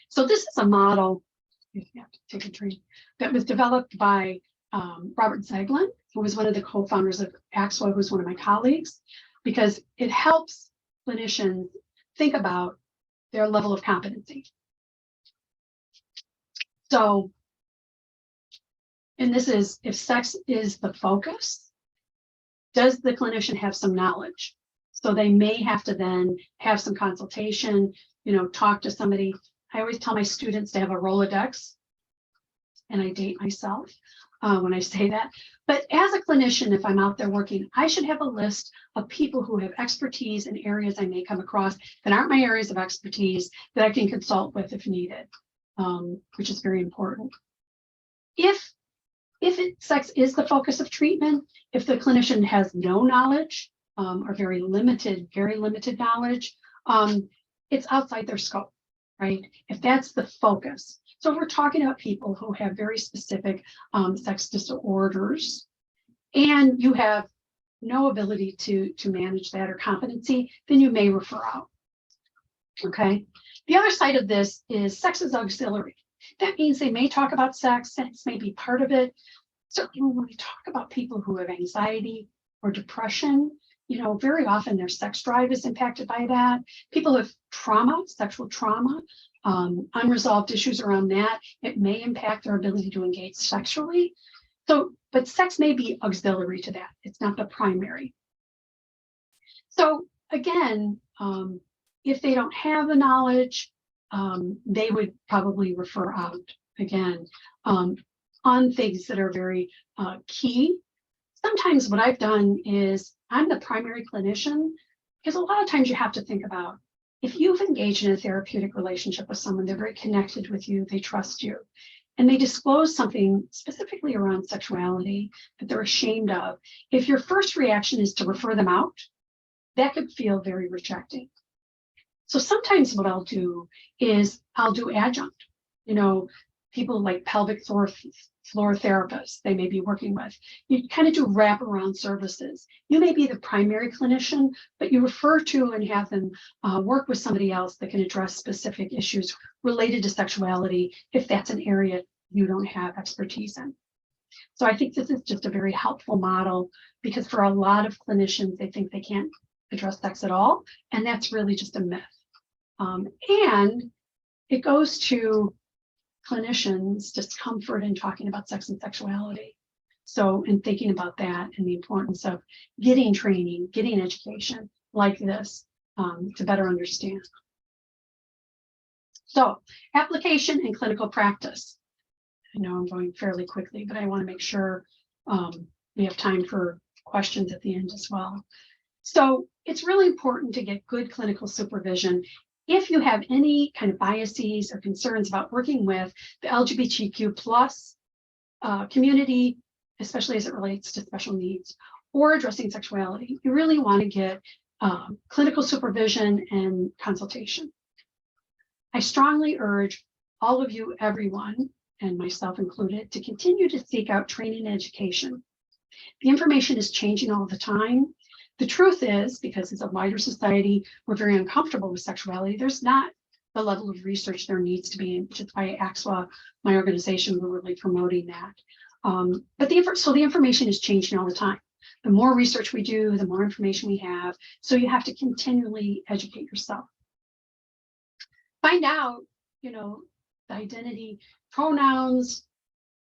So this is a model, you have to take a drink, that was developed by Robert Zeglin, who was one of the co-founders of AXWA, who's one of my colleagues, because it helps clinicians think about their level of competency. So, and this is, if sex is the focus, does the clinician have some knowledge? So they may have to then have some consultation, talk to somebody. I always tell my students to have a Rolodex, and I date myself when I say that. But as a clinician, if I'm out there working, I should have a list of people who have expertise in areas I may come across that aren't my areas of expertise that I can consult with if needed, which is very important. If sex is the focus of treatment, if the clinician has no knowledge or very limited knowledge, it's outside their scope, right? If that's the focus. So if we're talking about people who have very specific sex disorders, and you have no ability to manage that or competency, then you may refer out. Okay. The other side of this is sex is auxiliary. That means they may talk about sex may be part of it. Certainly when we talk about people who have anxiety or depression, very often their sex drive is impacted by that. People have trauma, sexual trauma, unresolved issues around that. It may impact their ability to engage sexually. So, but sex may be auxiliary to that. It's not the primary. So again, if they don't have the knowledge, they would probably refer out again on things that are very key. Sometimes what I've done is I'm the primary clinician, because a lot of times you have to think about if you've engaged in a therapeutic relationship with someone, they're very connected with you, they trust you, and they disclose something specifically around sexuality that they're ashamed of. If your first reaction is to refer them out, that could feel very rejecting. So sometimes what I'll do is I'll do adjunct, people like pelvic floor therapists they may be working with. You kind of do wraparound services. You may be the primary clinician, but you refer to and have them work with somebody else that can address specific issues related to sexuality if that's an area you don't have expertise in. So I think this is just a very helpful model, because for a lot of clinicians, they think they can't address sex at all, and that's really just a myth. And it goes to clinicians' discomfort in talking about sex and sexuality. So in thinking about that and the importance of getting training, getting education like this to better understand. So application and clinical practice. I know I'm going fairly quickly, but I want to make sure we have time for questions at the end as well. So it's really important to get good clinical supervision. If you have any kind of biases or concerns about working with the LGBTQ plus community, especially as it relates to special needs or addressing sexuality, you really want to get clinical supervision and consultation. I strongly urge all of you, everyone, and myself included, to continue to seek out training and education. The information is changing all the time. The truth is, because as a wider society, we're very uncomfortable with sexuality. There's not the level of research there needs to be, which is why AXWA, my organization, we're really promoting that. But the information is changing all the time. The more research we do, the more information we have. So you have to continually educate yourself. Find out, the identity, pronouns,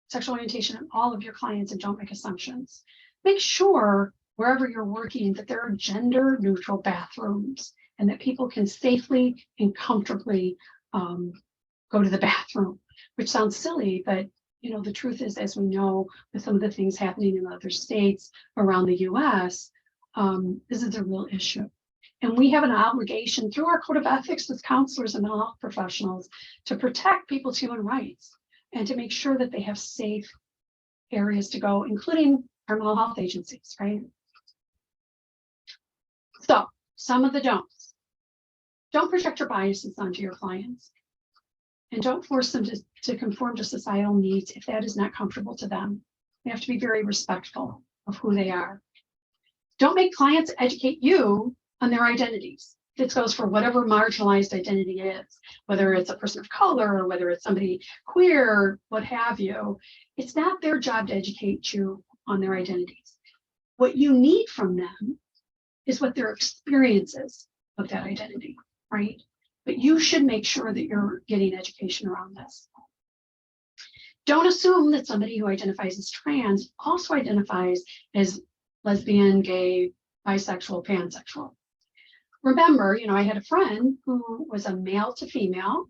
sexual orientation of all of your clients, and don't make assumptions. Make sure wherever you're working that there are gender neutral bathrooms and that people can safely and comfortably go to the bathroom, which sounds silly, but the truth is, as we know, with some of the things happening in other states around the US, this is a real issue. And we have an obligation through our code of ethics as counselors and mental health professionals to protect people's human rights and to make sure that they have safe areas to go, including our mental health agencies, right? So some of the don'ts. Don't project your biases onto your clients, and don't force them to conform to societal needs if that is not comfortable to them. You have to be very respectful of who they are. Don't make clients educate you on their identities. This goes for whatever marginalized identity is, whether it's a person of color or whether it's somebody queer, or what have you. It's not their job to educate you on their identities. What you need from them is what their experience is of that identity, right? But you should make sure that you're getting education around this. Don't assume that somebody who identifies as trans also identifies as lesbian, gay, bisexual, pansexual. remember, I had a friend who was a male to female.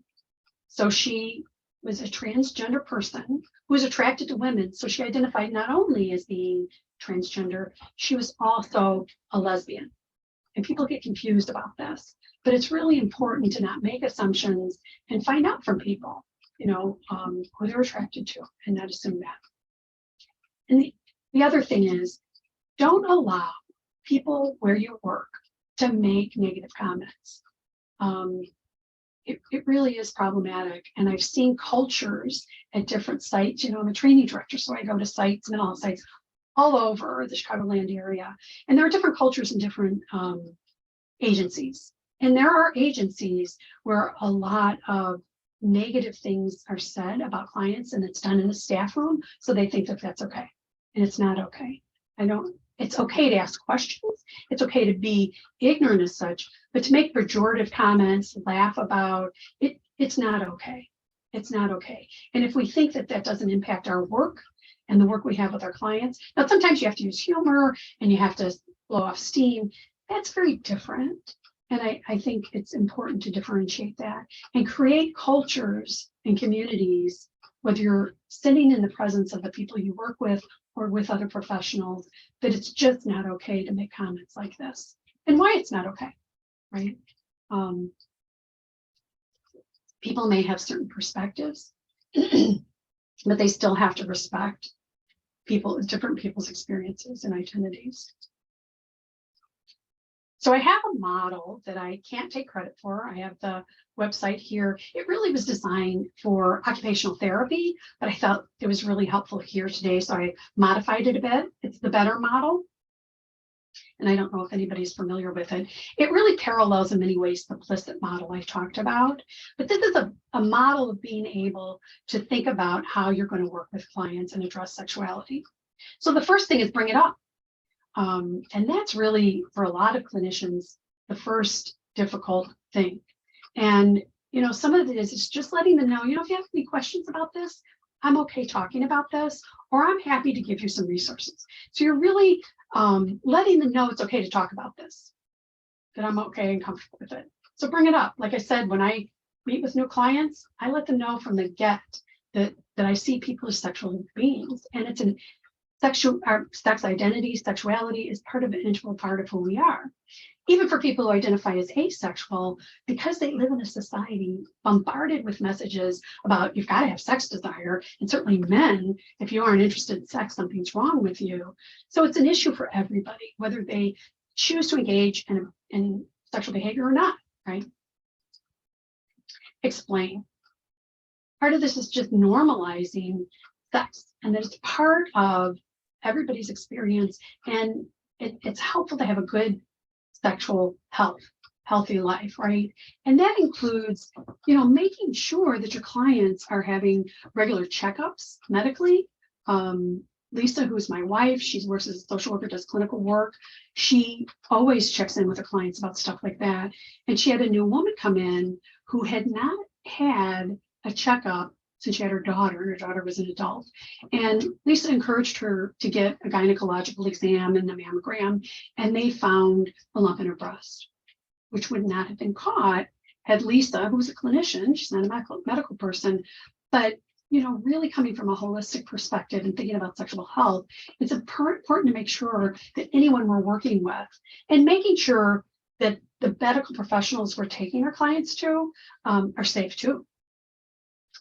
So she was a transgender person who was attracted to women. So she identified not only as being transgender, she was also a lesbian. And people get confused about this, but it's really important to not make assumptions and find out from people, who they're attracted to and not assume that. And the other thing is, don't allow people where you work to make negative comments. It really is problematic. And I've seen cultures at different sites. I'm a training director, so I go to sites, mental health sites all over the Chicagoland area. And there are different cultures and different agencies. And there are agencies where a lot of negative things are said about clients, and it's done in the staff room. So they think that that's okay. And it's not okay. It's okay to ask questions. It's okay to be ignorant as such, but to make pejorative comments, laugh about it, it's not okay. It's not okay. And if we think that that doesn't impact our work and the work we have with our clients, now sometimes you have to use humor and you have to blow off steam. That's very different. And I think it's important to differentiate that and create cultures and communities, whether you're sitting in the presence of the people you work with or with other professionals, that it's just not okay to make comments like this, and why it's not okay, right? People may have certain perspectives, but they still have to respect different people's experiences and identities. So I have a model that I can't take credit for. I have the website here. It really was designed for occupational therapy, but I thought it was really helpful here today, so I modified it a bit. It's the Better model. And I don't know if anybody's familiar with it. It really parallels in many ways the Plicit model I talked about. But this is a model of being able to think about how you're going to work with clients and address sexuality. So the first thing is bring it up. And that's really, for a lot of clinicians, the first difficult thing. And, some of it is just letting them know, if you have any questions about this, I'm okay talking about this, or I'm happy to give you some resources. So you're really letting them know it's okay to talk about this, that I'm okay and comfortable with it. So bring it up. Like I said, when I meet with new clients, I let them know from the get that I see people as sexual beings, and it's our sex identity, sexuality is part of an integral part of who we are. Even for people who identify as asexual, because they live in a society bombarded with messages about you've got to have sex desire, and certainly men, if you aren't interested in sex, something's wrong with you. So it's an issue for everybody, whether they choose to engage in sexual behavior or not, right? Explain. Part of this is just normalizing sex, and that it's part of everybody's experience, and it's helpful to have a good sexual healthy life, right? And that includes, making sure that your clients are having regular checkups medically. Lisa, who's my wife, she works as a social worker, does clinical work. She always checks in with her clients about stuff like that. And she had a new woman come in who had not had a checkup since she had her daughter, and her daughter was an adult. And Lisa encouraged her to get a gynecological exam and a mammogram, and they found a lump in her breast, which would not have been caught had Lisa, who's a clinician, she's not a medical person, but really coming from a holistic perspective and thinking about sexual health, it's important to make sure that anyone we're working with, and making sure that the medical professionals we're taking our clients to are safe too.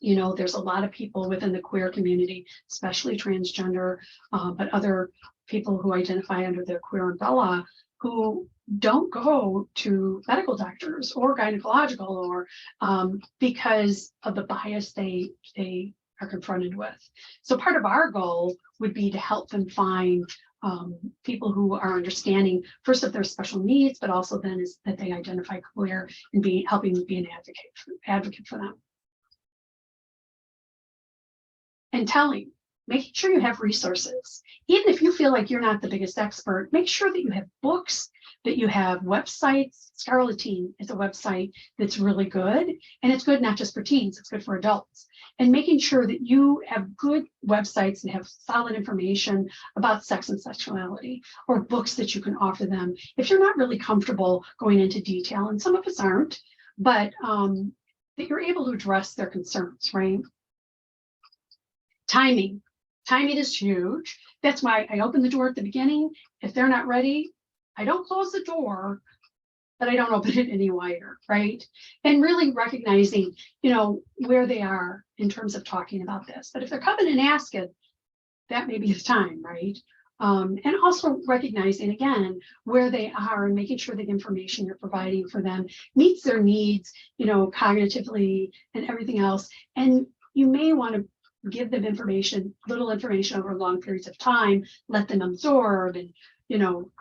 There's a lot of people within the queer community, especially transgender, but other people who identify under the queer umbrella, who don't go to medical doctors or gynecological, or because of the bias they are confronted with. So part of our goal would be to help them find people who are understanding, first, of their special needs, but also then is that they identify queer, and helping be an advocate for them. And making sure you have resources. Even if you feel like you're not the biggest expert, make sure that you have books, that you have websites. Scarlet Teen is a website that's really good. And it's good not just for teens, it's good for adults. and making sure that you have good websites and have solid information about sex and sexuality, or books that you can offer them if you're not really comfortable going into detail, and some of us aren't, but that you're able to address their concerns, right? Timing is huge. That's why I open the door at the beginning. If they're not ready, I don't close the door, but I don't open it any wider, right? And really recognizing, where they are in terms of talking about this. But if they're coming and asking, that may be the time, right? And also recognizing, again, where they are and making sure the information you're providing for them meets their needs, cognitively and everything else. And you may want to give them little information over long periods of time, let them absorb and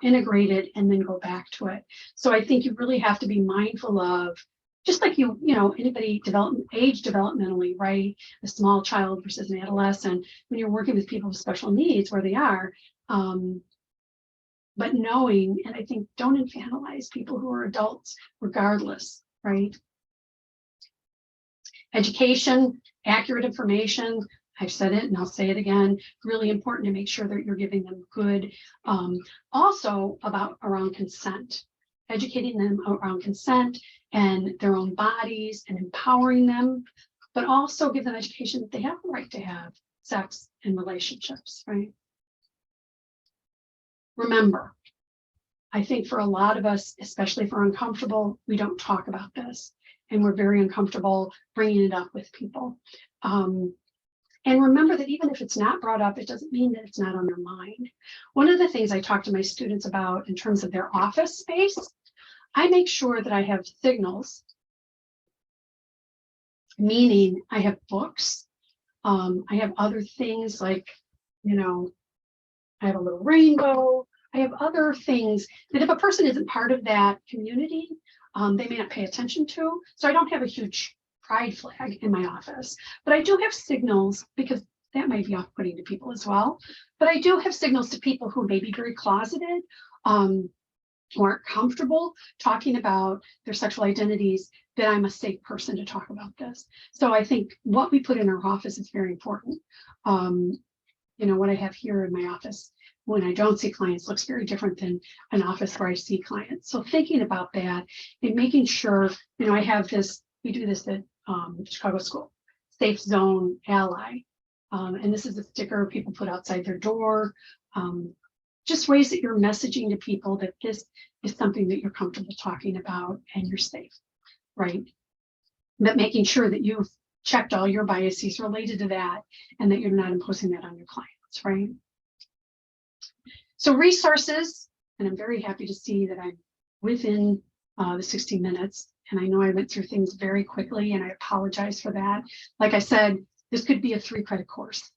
integrate it, and then go back to it. So I think you really have to be mindful of, just like anybody age developmentally, right? A small child versus an adolescent, when you're working with people with special needs where they are, but knowing, and I think don't infantilize people who are adults regardless, right? Education, accurate information. I've said it and I'll say it again, really important to make sure that you're giving them good, also around consent, educating them around consent and their own bodies and empowering them, but also give them education that they have the right to have sex and relationships, right? Remember, I think for a lot of us, especially if we're uncomfortable, we don't talk about this, and we're very uncomfortable bringing it up with people. And remember that even if it's not brought up, it doesn't mean that it's not on their mind. One of the things I talk to my students about in terms of their office space, I make sure that I have signals, meaning I have books, I have other things like, I have a little rainbow, I have other things that if a person isn't part of that community, they may not pay attention to. So I don't have a huge pride flag in my office, but I do have signals, because that might be off-putting to people as well. But I do have signals to people who may be very closeted, who aren't comfortable talking about their sexual identities, that I'm a safe person to talk about this. So I think what we put in our office is very important. What I have here in my office when I don't see clients looks very different than an office where I see clients. So thinking about that and making sure, I have this, we do this at Chicago School, Safe Zone Ally. And this is a sticker people put outside their door. Just ways that you're messaging to people that this is something that you're comfortable talking about and you're safe, right? But making sure that you've checked all your biases related to that and that you're not imposing that on your clients, right? So resources, and I'm very happy to see that I'm within the 60 minutes. And I know I went through things very quickly, and I apologize for that. Like I said, this could be a 3-credit course.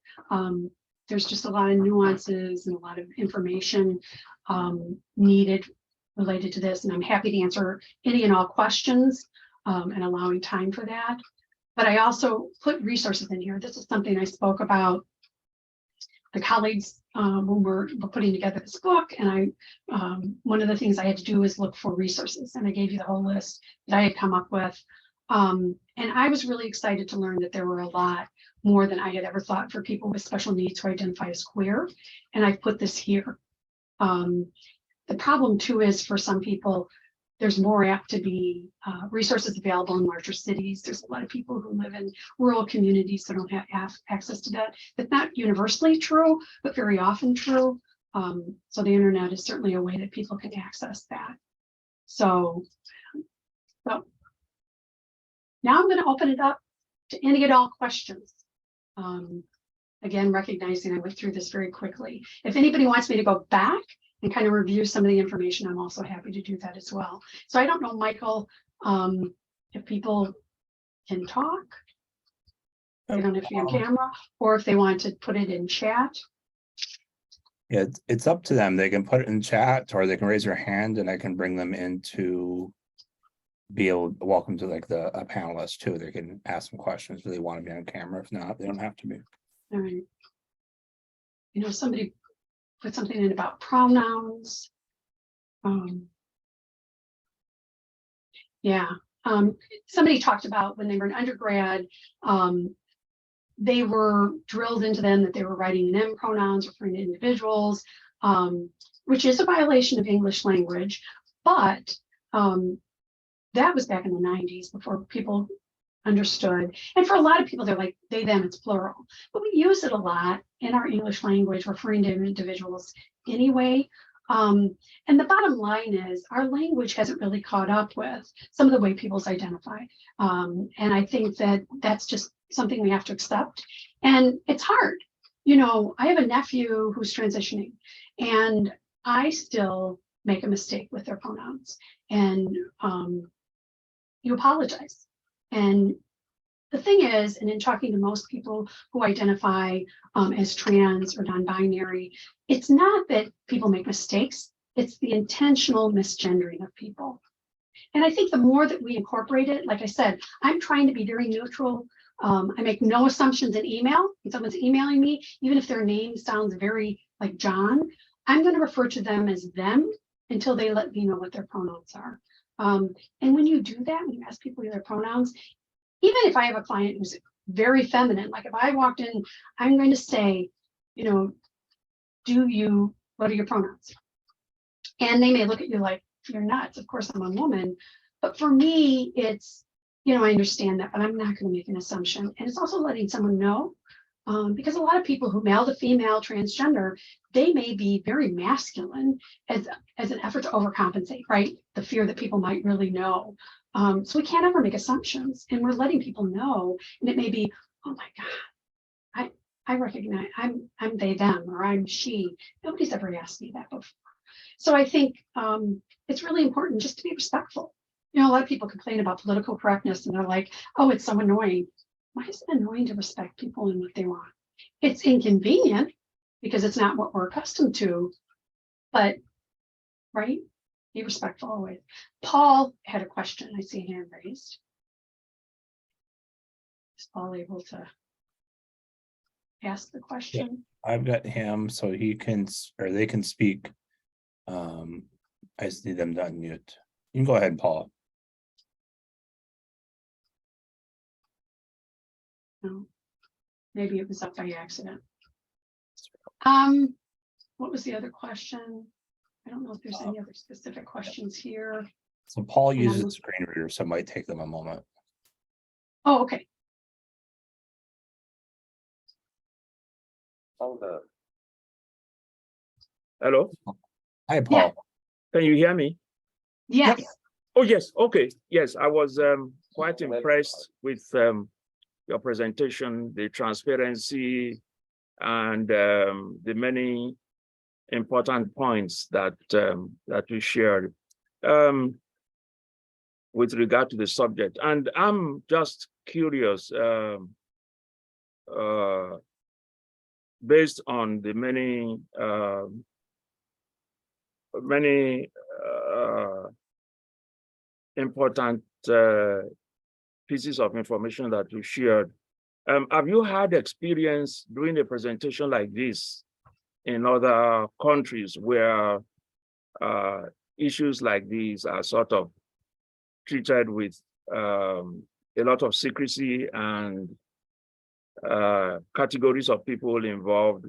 There's just a lot of nuances and a lot of information needed related to this. And I'm happy to answer any and all questions and allowing time for that. But I also put resources in here. This is something I spoke about the colleagues when we're putting together this book, and one of the things I had to do is look for resources, and I gave you the whole list that I had come up with. And I was really excited to learn that there were a lot more than I had ever thought for people with special needs who identify as queer, and I put this here. The problem too is for some people, there's more apt to be resources available in larger cities. There's a lot of people who live in rural communities that don't have access to that. That's not universally true, but very often true. So the internet is certainly a way that people can access that. So now I'm going to open it up to any and all questions. Again, recognizing I went through this very quickly. If anybody wants me to go back and kind of review some of the information, I'm also happy to do that as well. So I don't know, Michael, if people can talk, they don't have to be on camera, or if they want to put it in chat. Yeah, it's up to them. They can put it in chat, or they can raise their hand and I can bring them in to be able to welcome to like a panelist too. They can ask some questions if they want to be on camera. If not, they don't have to be. All right. Somebody put something in about pronouns. Somebody talked about when they were an undergrad, they were drilled into them that they were writing in them pronouns, referring to individuals, which is a violation of English language. But that was back in the 90s before people understood. And for a lot of people, they're like, they, them, it's plural. But we use it a lot in our English language, referring to individuals anyway. And the bottom line is our language hasn't really caught up with some of the way people's identify. And I think that that's just something we have to accept. And it's hard. You know, I have a nephew who's transitioning, and I still make a mistake with their pronouns. And you apologize. And the thing is, and in talking to most people who identify as trans or non-binary, it's not that people make mistakes, it's the intentional misgendering of people. And I think the more that we incorporate it, like I said, I'm trying to be very neutral. I make no assumptions in email. When someone's emailing me, even if their name sounds very like John, I'm going to refer to them as them until they let me know what their pronouns are. And when you do that, when you ask people their pronouns, even if I have a client who's very feminine, like if I walked in, I'm going to say, you know, what are your pronouns? And they may look at you like, you're nuts. Of course, I'm a woman. But for me, it's, you know, I understand that, but I'm not going to make an assumption. And it's also letting someone know, because a lot of people who male to female transgender, they may be very masculine as an effort to overcompensate, right? The fear that people might really know. So we can't ever make assumptions, and we're letting people know. And it may be, oh my God, I recognize I'm they, them, or I'm she. Nobody's ever asked me that before. So I think it's really important just to be respectful. You know, a lot of people complain about political correctness and they're like, oh, it's so annoying. Why is it annoying to respect people and what they want? It's inconvenient because it's not what we're accustomed to, but right? Be respectful always. Paul had a question. I see a hand raised. Is Paul able to ask the question? I've got him so he can, or they can speak. I just need them to unmute. You can go ahead, Paul. No, maybe it was up by accident. What was the other question? I don't know if there's any other specific questions here. So Paul uses a screen reader, so it might take them a moment. Oh, okay. Hello, Hi, Paul. Yeah. can you hear me? Yes. Yep. Oh, yes. Okay. Yes, I was quite impressed with your presentation, the transparency, and the many important points that that you shared with regard to the subject. And I'm just curious, based on the many important pieces of information that you shared. Have you had experience doing a presentation like this in other countries where issues like these are sort of treated with a lot of secrecy, and categories of people involved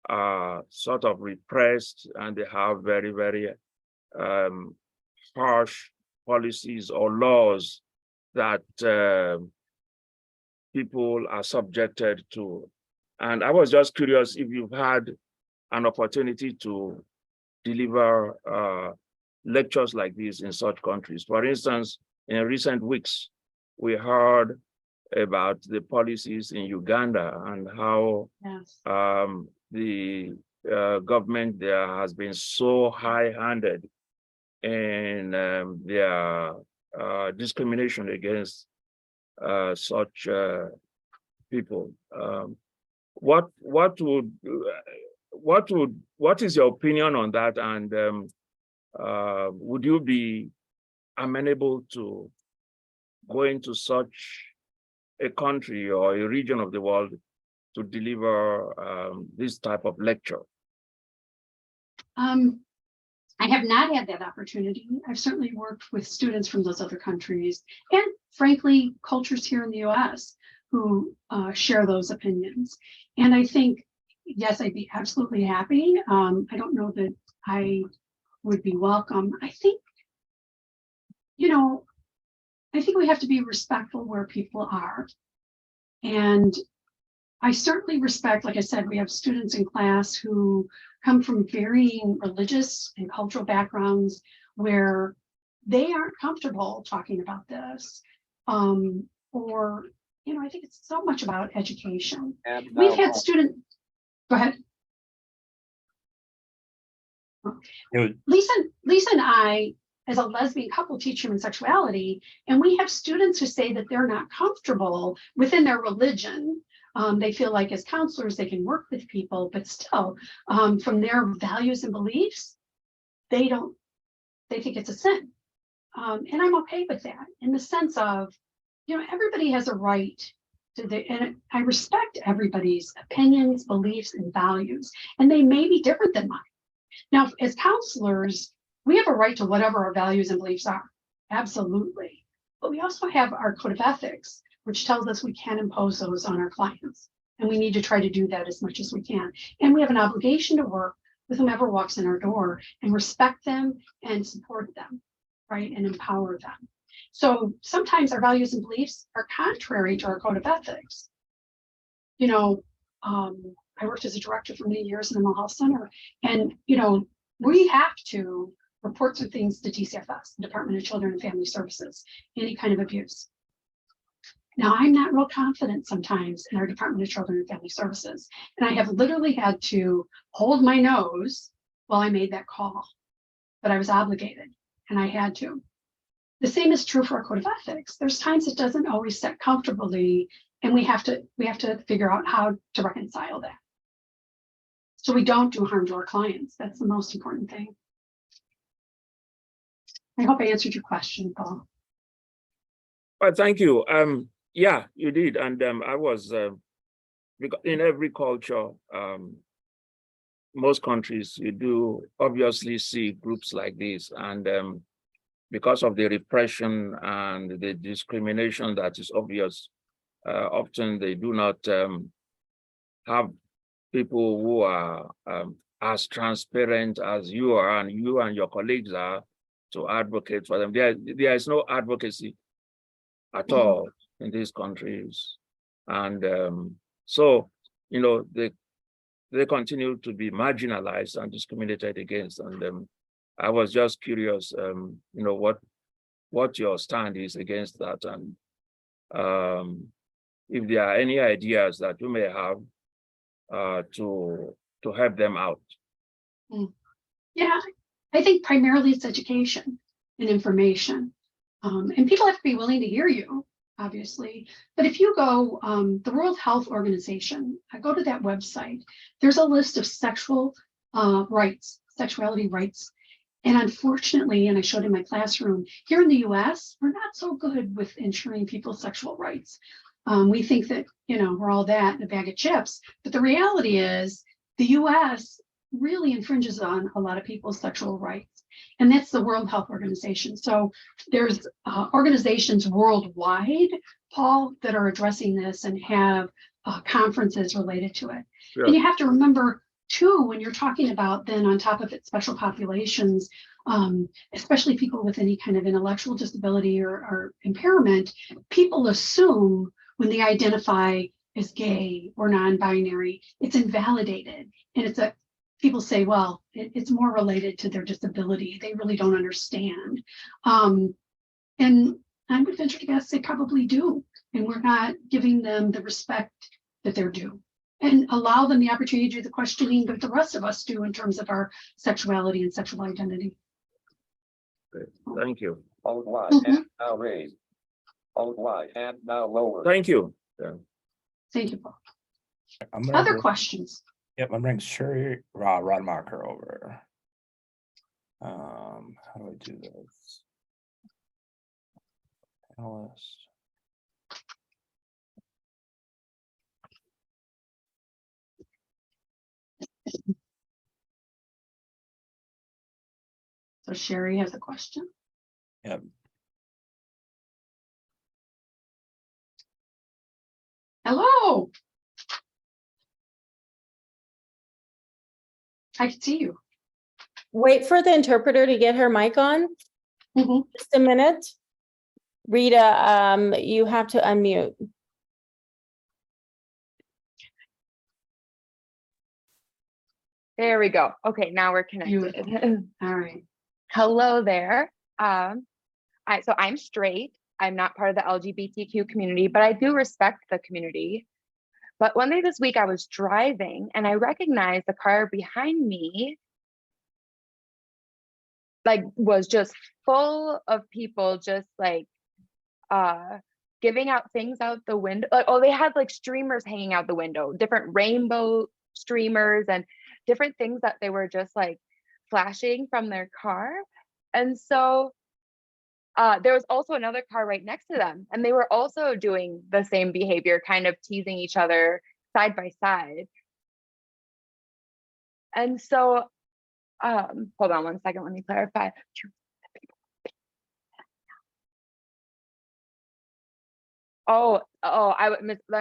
are sort of repressed, and they have very, very harsh policies or laws that people are subjected to? And I was just curious if you've had an opportunity to deliver lectures like this in such countries. For instance, in recent weeks, we heard about the policies in Uganda and how Yes. the government there has been so high-handed in their discrimination against such people. What is your opinion on that? And would you be amenable to going to such a country or a region of the world to deliver this type of lecture? I have not had that opportunity. I've certainly worked with students from those other countries and frankly, cultures here in the US who share those opinions. And I think, yes, I'd be absolutely happy. I don't know that I would be welcome. I think, I think we have to be respectful where people are. And I certainly respect, like I said, we have students in class who come from varying religious and cultural backgrounds where they aren't comfortable talking about this. Or, I think it's so much about education. We've had students, go ahead. Lisa and I, as a lesbian couple, teach human sexuality, and we have students who say that they're not comfortable within their religion. They feel like as counselors, they can work with people, but still, from their values and beliefs, they think it's a sin. And I'm okay with that in the sense of, everybody has a right to and I respect everybody's opinions, beliefs, and values, and they may be different than mine. Now, as counselors, we have a right to whatever our values and beliefs are. Absolutely. But we also have our code of ethics, which tells us we can't impose those on our clients. And we need to try to do that as much as we can. And we have an obligation to work with whomever walks in our door and respect them and support them, right? And empower them. So sometimes our values and beliefs are contrary to our code of ethics. I worked as a director for many years in the mental health center, and we have to report some things to DCFS, the Department of Children and Family Services, any kind of abuse. Now, I'm not real confident sometimes in our Department of Children and Family Services, and I have literally had to hold my nose while I made that call, but I was obligated, and I had to. The same is true for our code of ethics. There's times it doesn't always set comfortably, and we have to figure out how to reconcile that, so we don't do harm to our clients. That's the most important thing. I hope I answered your question, Paul. Well, thank you. Yeah, you did. And I was, because in every culture, most countries, you do obviously see groups like this. And because of the repression and the discrimination that is obvious, often they do not have people who are as transparent as you are, and you and your colleagues are, to advocate for them. There is no advocacy at all in these countries. And so, they continue to be marginalized and discriminated against. And I was just curious, what your stand is against that, and if there are any ideas that you may have to help them out. Yeah, I think primarily it's education and information. And people have to be willing to hear you, obviously. But if you go, the World Health Organization, I go to that website, there's a list of sexuality rights. And unfortunately, and I showed in my classroom, here in the US, we're not so good with ensuring people's sexual rights. We think that, we're all that in a bag of chips. But the reality is the US really infringes on a lot of people's sexual rights. And that's the World Health Organization. So there's organizations worldwide, Paul, that are addressing this and have conferences related to it. Sure. And you have to remember too, when you're talking about then on top of it, special populations, especially people with any kind of intellectual disability or impairment, people assume when they identify as gay or non-binary, it's invalidated. And people say, well, it's more related to their disability. They really don't understand. And I would venture to guess they probably do. And we're not giving them the respect that they're due, and allow them the opportunity to do the questioning that the rest of us do in terms of our sexuality and sexual identity. Great. Thank you. Hold line and now raise. Hold line and now lower. Thank you. Yeah. Thank you, Paul. Other questions? Yep, I'm bringing Sherry Rodmarker over. How do I do this? Panelist. So Sherry has a question. Yep. Hello. I can see you. Wait for the interpreter to get her mic on. Mhm. Just a minute. Rita, you have to unmute. There we go. Okay, now we're connected. All right. Hello there. So I'm straight. I'm not part of the LGBTQ community, but I do respect the community. But one day this week I was driving and I recognized the car behind me like was just full of people just like giving out things out the window. Like, oh, they had like streamers hanging out the window, different rainbow streamers and different things that they were just like flashing from their car. And so there was also another car right next to them, and they were also doing the same behavior, kind of teasing each other side by side. And so, hold on one second, let me clarify. The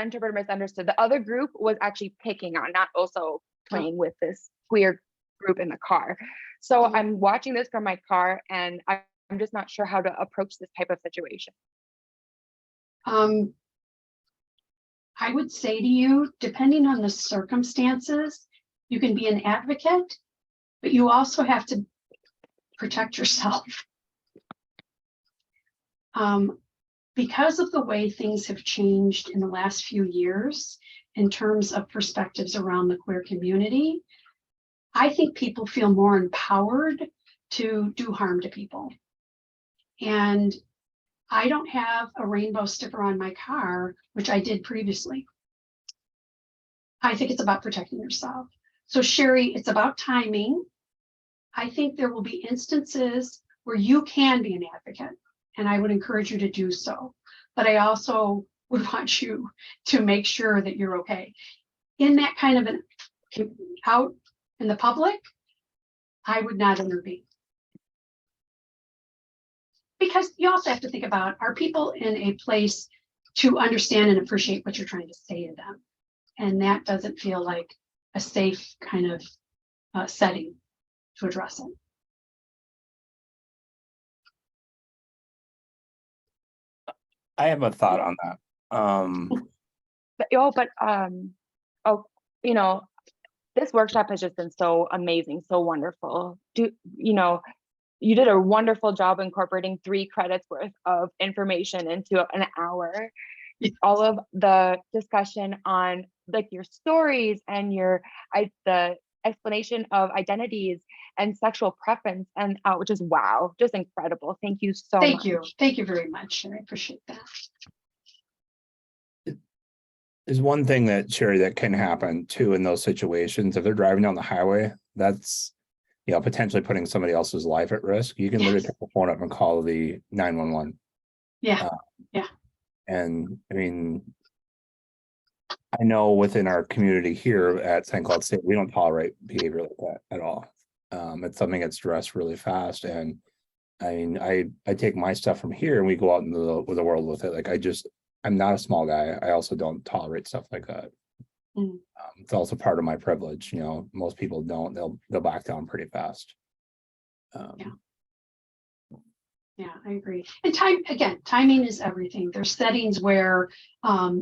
interpreter misunderstood. The other group was actually picking on, not also playing with this queer group in the car. So I'm watching this from my car, and I'm just not sure how to approach this type of situation. I would say to you, depending on the circumstances, you can be an advocate, but you also have to protect yourself. Because of the way things have changed in the last few years in terms of perspectives around the queer community, I think people feel more empowered to do harm to people. And I don't have a rainbow sticker on my car, which I did previously. I think it's about protecting yourself. So Sherry, it's about timing. I think there will be instances where you can be an advocate, and I would encourage you to do so. But I also would want you to make sure that you're okay. In that kind of an out in the public, I would not intervene. Because you also have to think about, are people in a place to understand and appreciate what you're trying to say to them? And that doesn't feel like a safe kind of setting to address it. I have a thought on that. You know, this workshop has just been so amazing, so wonderful. You did a wonderful job incorporating 3 credits worth of information into an hour. All of the discussion on like your stories and the explanation of identities and sexual preference, and which is wow, just incredible. Thank you so much. Thank you very much. I appreciate that. There's one thing that, Sherry, that can happen too in those situations. If they're driving down the highway, that's, you know, potentially putting somebody else's life at risk. You can literally pick the phone up and call the 911. Yeah. And I mean, I know within our community here at St. Cloud State, we don't tolerate behavior like that at all. It's something that's addressed really fast. And I mean, I take my stuff from here and we go out into the world with it. Like I'm not a small guy. I also don't tolerate stuff like that. It's also part of my privilege. You know, most people don't. They'll back down pretty fast. Yeah, I agree. And timing is everything. There's settings where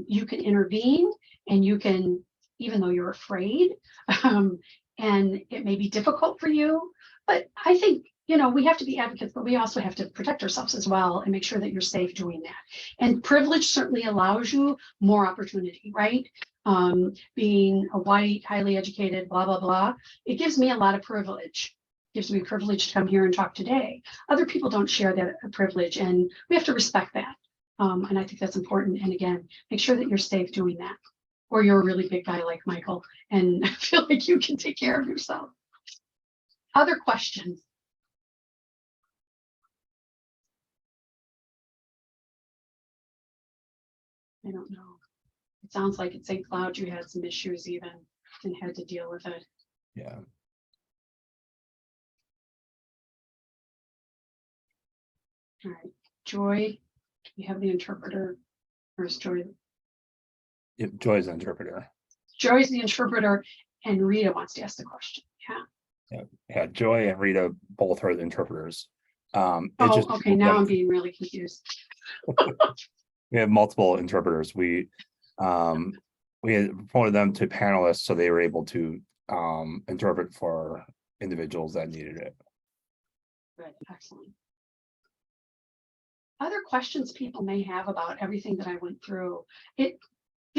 you can intervene and you can, even though you're afraid, and it may be difficult for you. But I think, you know, we have to be advocates, but we also have to protect ourselves as well and make sure that you're safe doing that. And privilege certainly allows you more opportunity, right? Being a white, highly educated, blah, blah, blah. It gives me a lot of privilege. Gives me privilege to come here and talk today. Other people don't share that privilege, and we have to respect that. And I think that's important. And again, make sure that you're safe doing that, or you're a really big guy like Michael and feel like you can take care of yourself. Other questions? I don't know. It sounds like at St. Cloud you had some issues even and had to deal with it. Yeah. All right, Joy, you have the interpreter. Or is Joy? Joy's an interpreter. Joy's the interpreter, and Rita wants to ask the question. Yeah. Yeah, Joy and Rita both are the interpreters. It's Oh, just okay, now I'm being really confused. we have multiple interpreters. We had promoted them to panelists, so they were able to interpret for individuals that needed it. Good, excellent. Other questions people may have about everything that I went through?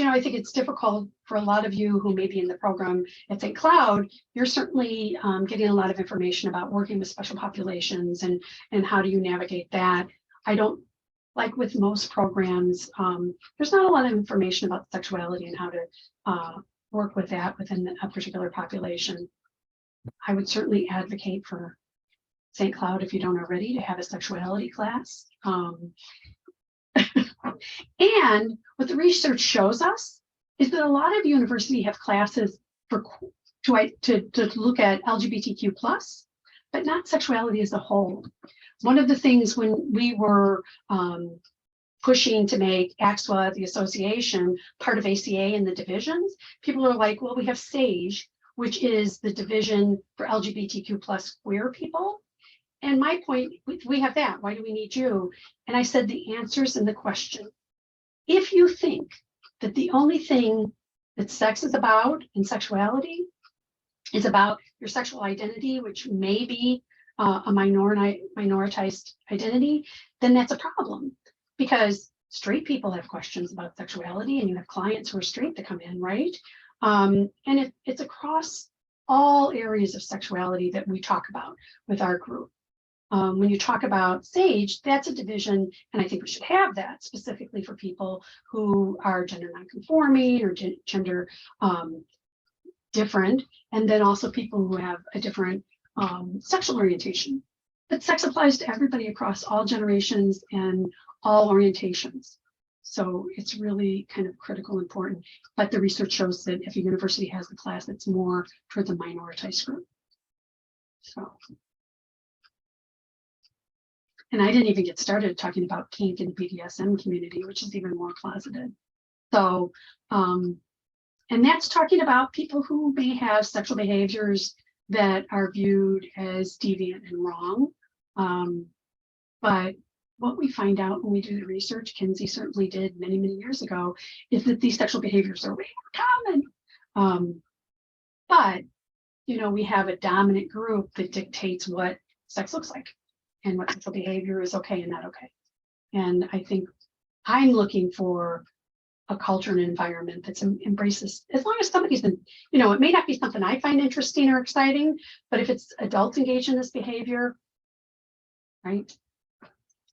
I think it's difficult for a lot of you who may be in the program at St. Cloud. You're certainly getting a lot of information about working with special populations and how do you navigate that. I don't, like with most programs, there's not a lot of information about sexuality and how to work with that within a particular population. I would certainly advocate for St. Cloud, if you don't already, to have a sexuality class. And what the research shows us is that a lot of universities have classes to look at LGBTQ+, but not sexuality as a whole. One of the things when we were pushing to make AXWA, the association, part of ACA and the divisions, people are like, well, we have SAGE, which is the division for LGBTQ+ queer people. And my point, we have that. Why do we need you? And I said the answer's in the question. If you think that the only thing that sex is about and sexuality is about your sexual identity, which may be a minoritized identity, then that's a problem. Because straight people have questions about sexuality, and you have clients who are straight that come in, right? And it's across all areas of sexuality that we talk about with our group. When you talk about SAGE, that's a division, and I think we should have that specifically for people who are gender nonconforming or gender different, and then also people who have a different sexual orientation. But sex applies to everybody across all generations and all orientations. So it's really kind of critical, important. But the research shows that if a university has a class, it's more towards a minoritized group. So. And I didn't even get started talking about kink and BDSM community, which is even more closeted. So, and that's talking about people who may have sexual behaviors that are viewed as deviant and wrong. But what we find out when we do the research, Kinsey certainly did many, many years ago, is that these sexual behaviors are way more common. But, we have a dominant group that dictates what sex looks like and what sexual behavior is okay and not okay. And I think I'm looking for a culture and environment that embraces, as long as somebody's in, it may not be something I find interesting or exciting, but if it's adults engaged in this behavior, right?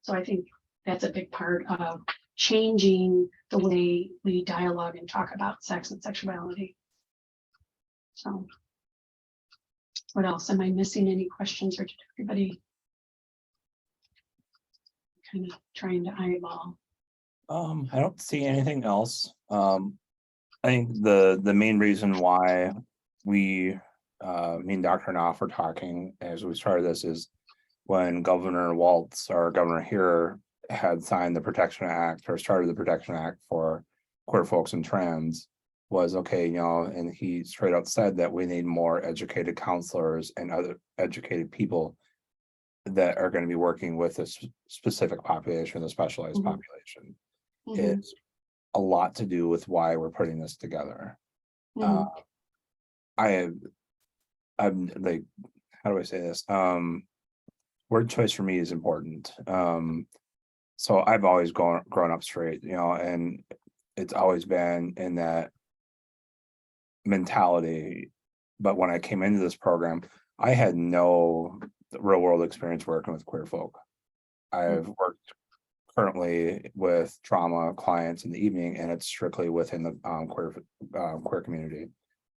So I think that's a big part of changing the way we dialogue and talk about sex and sexuality. So what else? Am I missing any questions, or did everybody kind of trying to eyeball? I don't see anything else. I think the main reason why me and Dr. Knopf are talking as we started this is when Governor Walz, our governor here, had signed the Protection Act or started the Protection Act for queer folks and trans, was okay, and he straight out said that we need more educated counselors and other educated people that are going to be working with a specific population, the specialized population. It's a lot to do with why we're putting this together. I'm like, how do I say this? Word choice for me is important. So I've always grown up straight, and it's always been in that mentality. But when I came into this program, I had no real world experience working with queer folk. I've worked currently with trauma clients in the evening, and it's strictly within the queer community.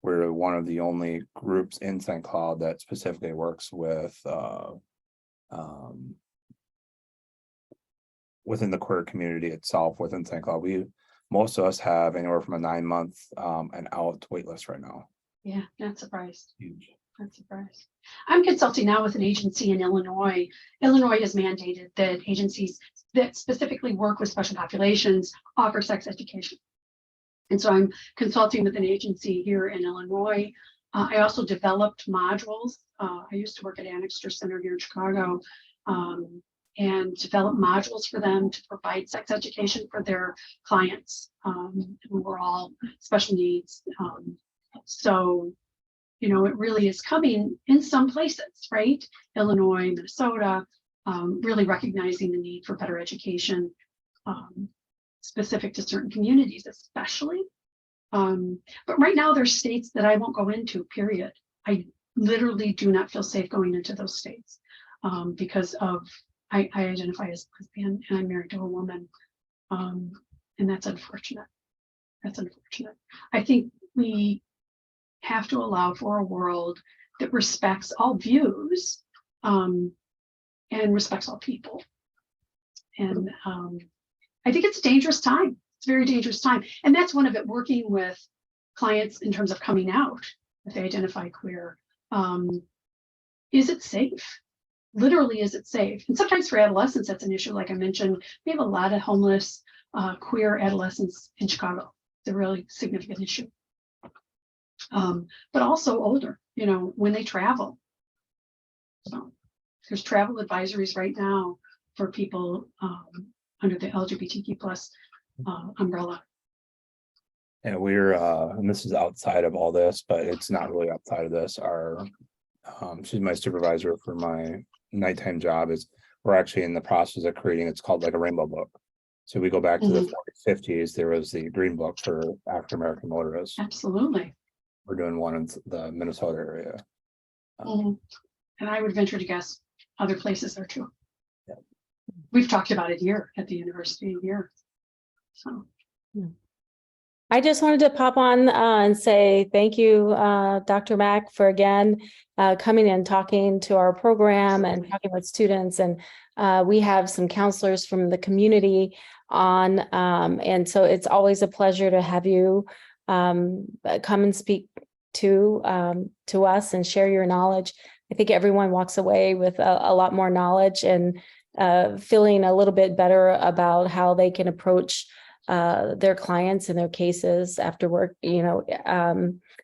We're one of the only groups in St. Cloud that specifically works with within the queer community itself within St. Cloud. Most of us have anywhere from a 9-month and out wait list right now. Yeah, not surprised. Huge. Not surprised. I'm consulting now with an agency in Illinois. Illinois has mandated that agencies that specifically work with special populations offer sex education. And so I'm consulting with an agency here in Illinois. I also developed modules. I used to work at Annixter Center here in Chicago, and developed modules for them to provide sex education for their clients, who were all special needs. So, you know, it really is coming in some places, right? Illinois, Minnesota, really recognizing the need for better education, specific to certain communities, especially. But right now there's states that I won't go into, period. I literally do not feel safe going into those states, because of, I identify as lesbian and I'm married to a woman. And that's unfortunate. That's unfortunate. I think we have to allow for a world that respects all views, and respects all people. And I think it's a dangerous time. It's a very dangerous time. And that's one of it, working with clients in terms of coming out, if they identify queer. Is it safe? Literally, is it safe? And sometimes for adolescents, that's an issue. Like I mentioned, we have a lot of homeless queer adolescents in Chicago. It's a really significant issue. But also older, you know, when they travel. So there's travel advisories right now for people under the LGBTQ plus umbrella. And we're, and this is outside of all this, but it's not really outside of this. Our, she's my supervisor for my nighttime job. Is we're actually in the process of creating, it's called like a rainbow book. So we go back to the 40s, 50s, there was the green book for African-American motorists. Absolutely. We're doing one in the Minnesota area. And I would venture to guess other places are too. Yeah. We've talked about it here at the university here. So. I just wanted to pop on and say thank you, Dr. Mack, for again coming and talking to our program and talking with students. And we have some counselors from the community on, and so it's always a pleasure to have you come and speak to us and share your knowledge. I think everyone walks away with a lot more knowledge and feeling a little bit better about how they can approach their clients and their cases after work, you know,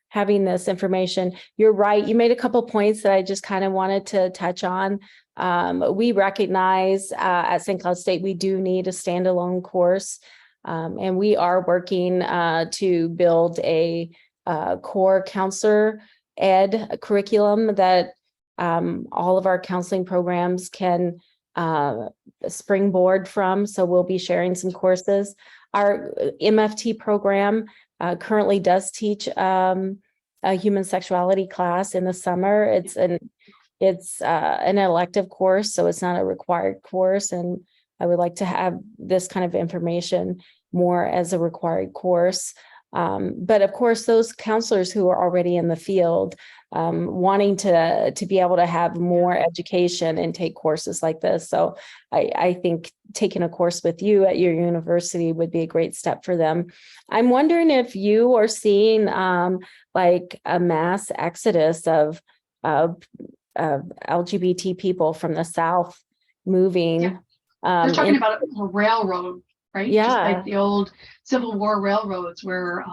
having this information. You're right. You made a couple points that I just kind of wanted to touch on. We recognize at St. Cloud State, we do need a standalone course. And we are working to build a core counselor ed curriculum that all of our counseling programs can springboard from. So we'll be sharing some courses. Our MFT program currently does teach a human sexuality class in the summer. It's an elective course, so it's not a required course. And I would like to have this kind of information more as a required course. But of course, those counselors who are already in the field, wanting to be able to have more education and take courses like this. So I think taking a course with you at your university would be a great step for them. I'm wondering if you are seeing like a mass exodus of LGBT people from the South moving. Yeah. They're talking about a railroad, right? Yeah. Just like the old Civil War railroads, where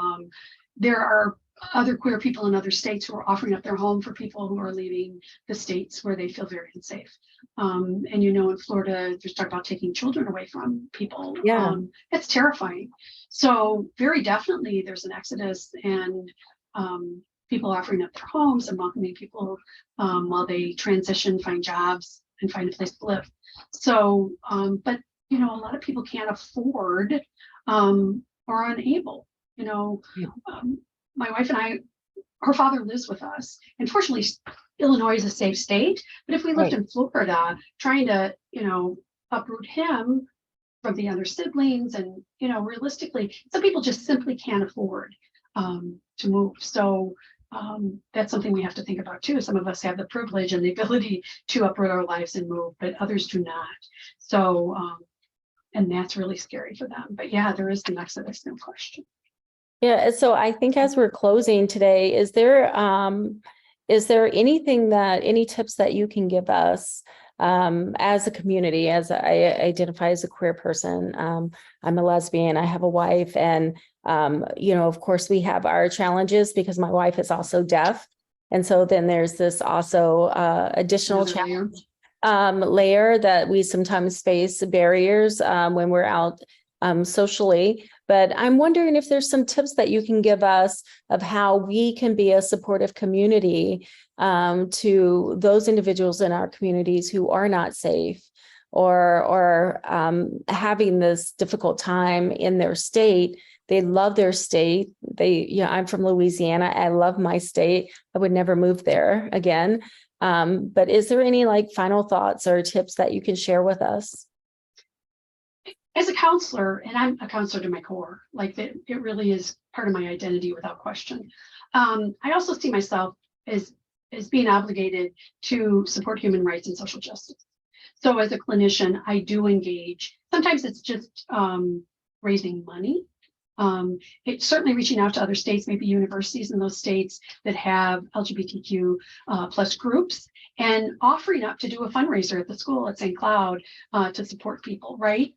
there are other queer people in other states who are offering up their home for people who are leaving the states where they feel very unsafe. And you know, in Florida, there's talk about taking children away from people. Yeah. It's terrifying. So very definitely there's an exodus, and people offering up their homes and welcoming people while they transition, find jobs, and find a place to live. So, but you know, a lot of people can't afford or are unable, you know. My wife and I, her father lives with us. And fortunately, Illinois is a safe state. But if we lived in Florida, trying to, you know, uproot him from the other siblings, and, you know, realistically, some people just simply can't afford to move. So that's something we have to think about too. Some of us have the privilege and the ability to uproot our lives and move, but others do not. So, and that's really scary for them. But yeah, there is an exodus, no question. Yeah, so I think as we're closing today, is there anything any tips that you can give us as a community, as I identify as a queer person. I'm a lesbian, I have a wife, and of course we have our challenges because my wife is also deaf. And so then there's this also additional Another layer. layer that we sometimes face barriers when we're out socially. But I'm wondering if there's some tips that you can give us of how we can be a supportive community to those individuals in our communities who are not safe or having this difficult time in their state. They love their state. I'm from Louisiana. I love my state. I would never move there again. But is there any final thoughts or tips that you can share with us? As a counselor, and I'm a counselor to my core, it really is part of my identity without question. I also see myself as being obligated to support human rights and social justice. So as a clinician, I do engage. Sometimes it's just raising money. It's certainly reaching out to other states, maybe universities in those states that have LGBTQ plus groups, and offering up to do a fundraiser at the school at St. Cloud to support people, right?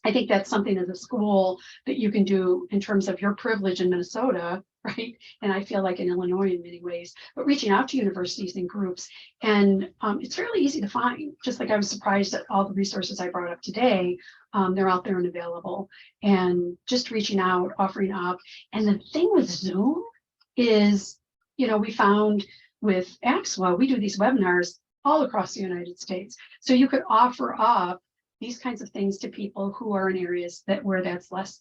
I think that's something as a school that you can do in terms of your privilege in Minnesota, right? And I feel like in Illinois in many ways, but reaching out to universities and groups. And it's fairly easy to find, just like I was surprised at all the resources I brought up today. They're out there and available, and just reaching out, offering up. And the thing with Zoom is, we found with AXWA, we do these webinars all across the United States. So you could offer up these kinds of things to people who are in areas where that's less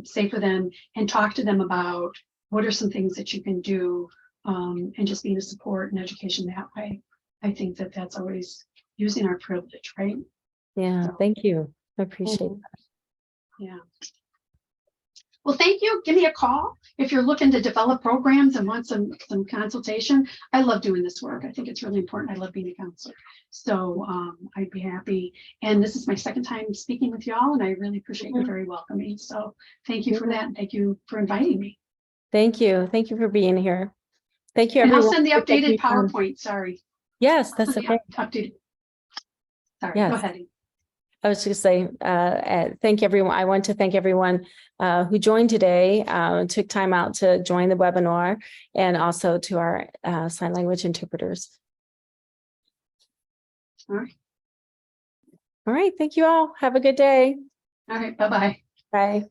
safe for them, and talk to them about what are some things that you can do, and just being a support and education that way. I think that that's always using our privilege, right? Yeah, thank you. I appreciate that. Yeah. Well, thank you. Give me a call if you're looking to develop programs and want some consultation. I love doing this work. I think it's really important. I love being a counselor. So I'd be happy. And this is my second time speaking with y'all, and I really appreciate you very welcoming. So thank you for that. And thank you for inviting me. Thank you. Thank you for being here. Thank you, And everyone. I'll send the for taking updated time. PowerPoint. Sorry. Yes, I'll that's send the okay. updated. Sorry, Yes. go ahead. I was just saying, thank everyone. I want to thank everyone who joined today, took time out to join the webinar, and also to our sign language interpreters. All right. All right. Thank you all. Have a good day. All right. Bye-bye. Bye.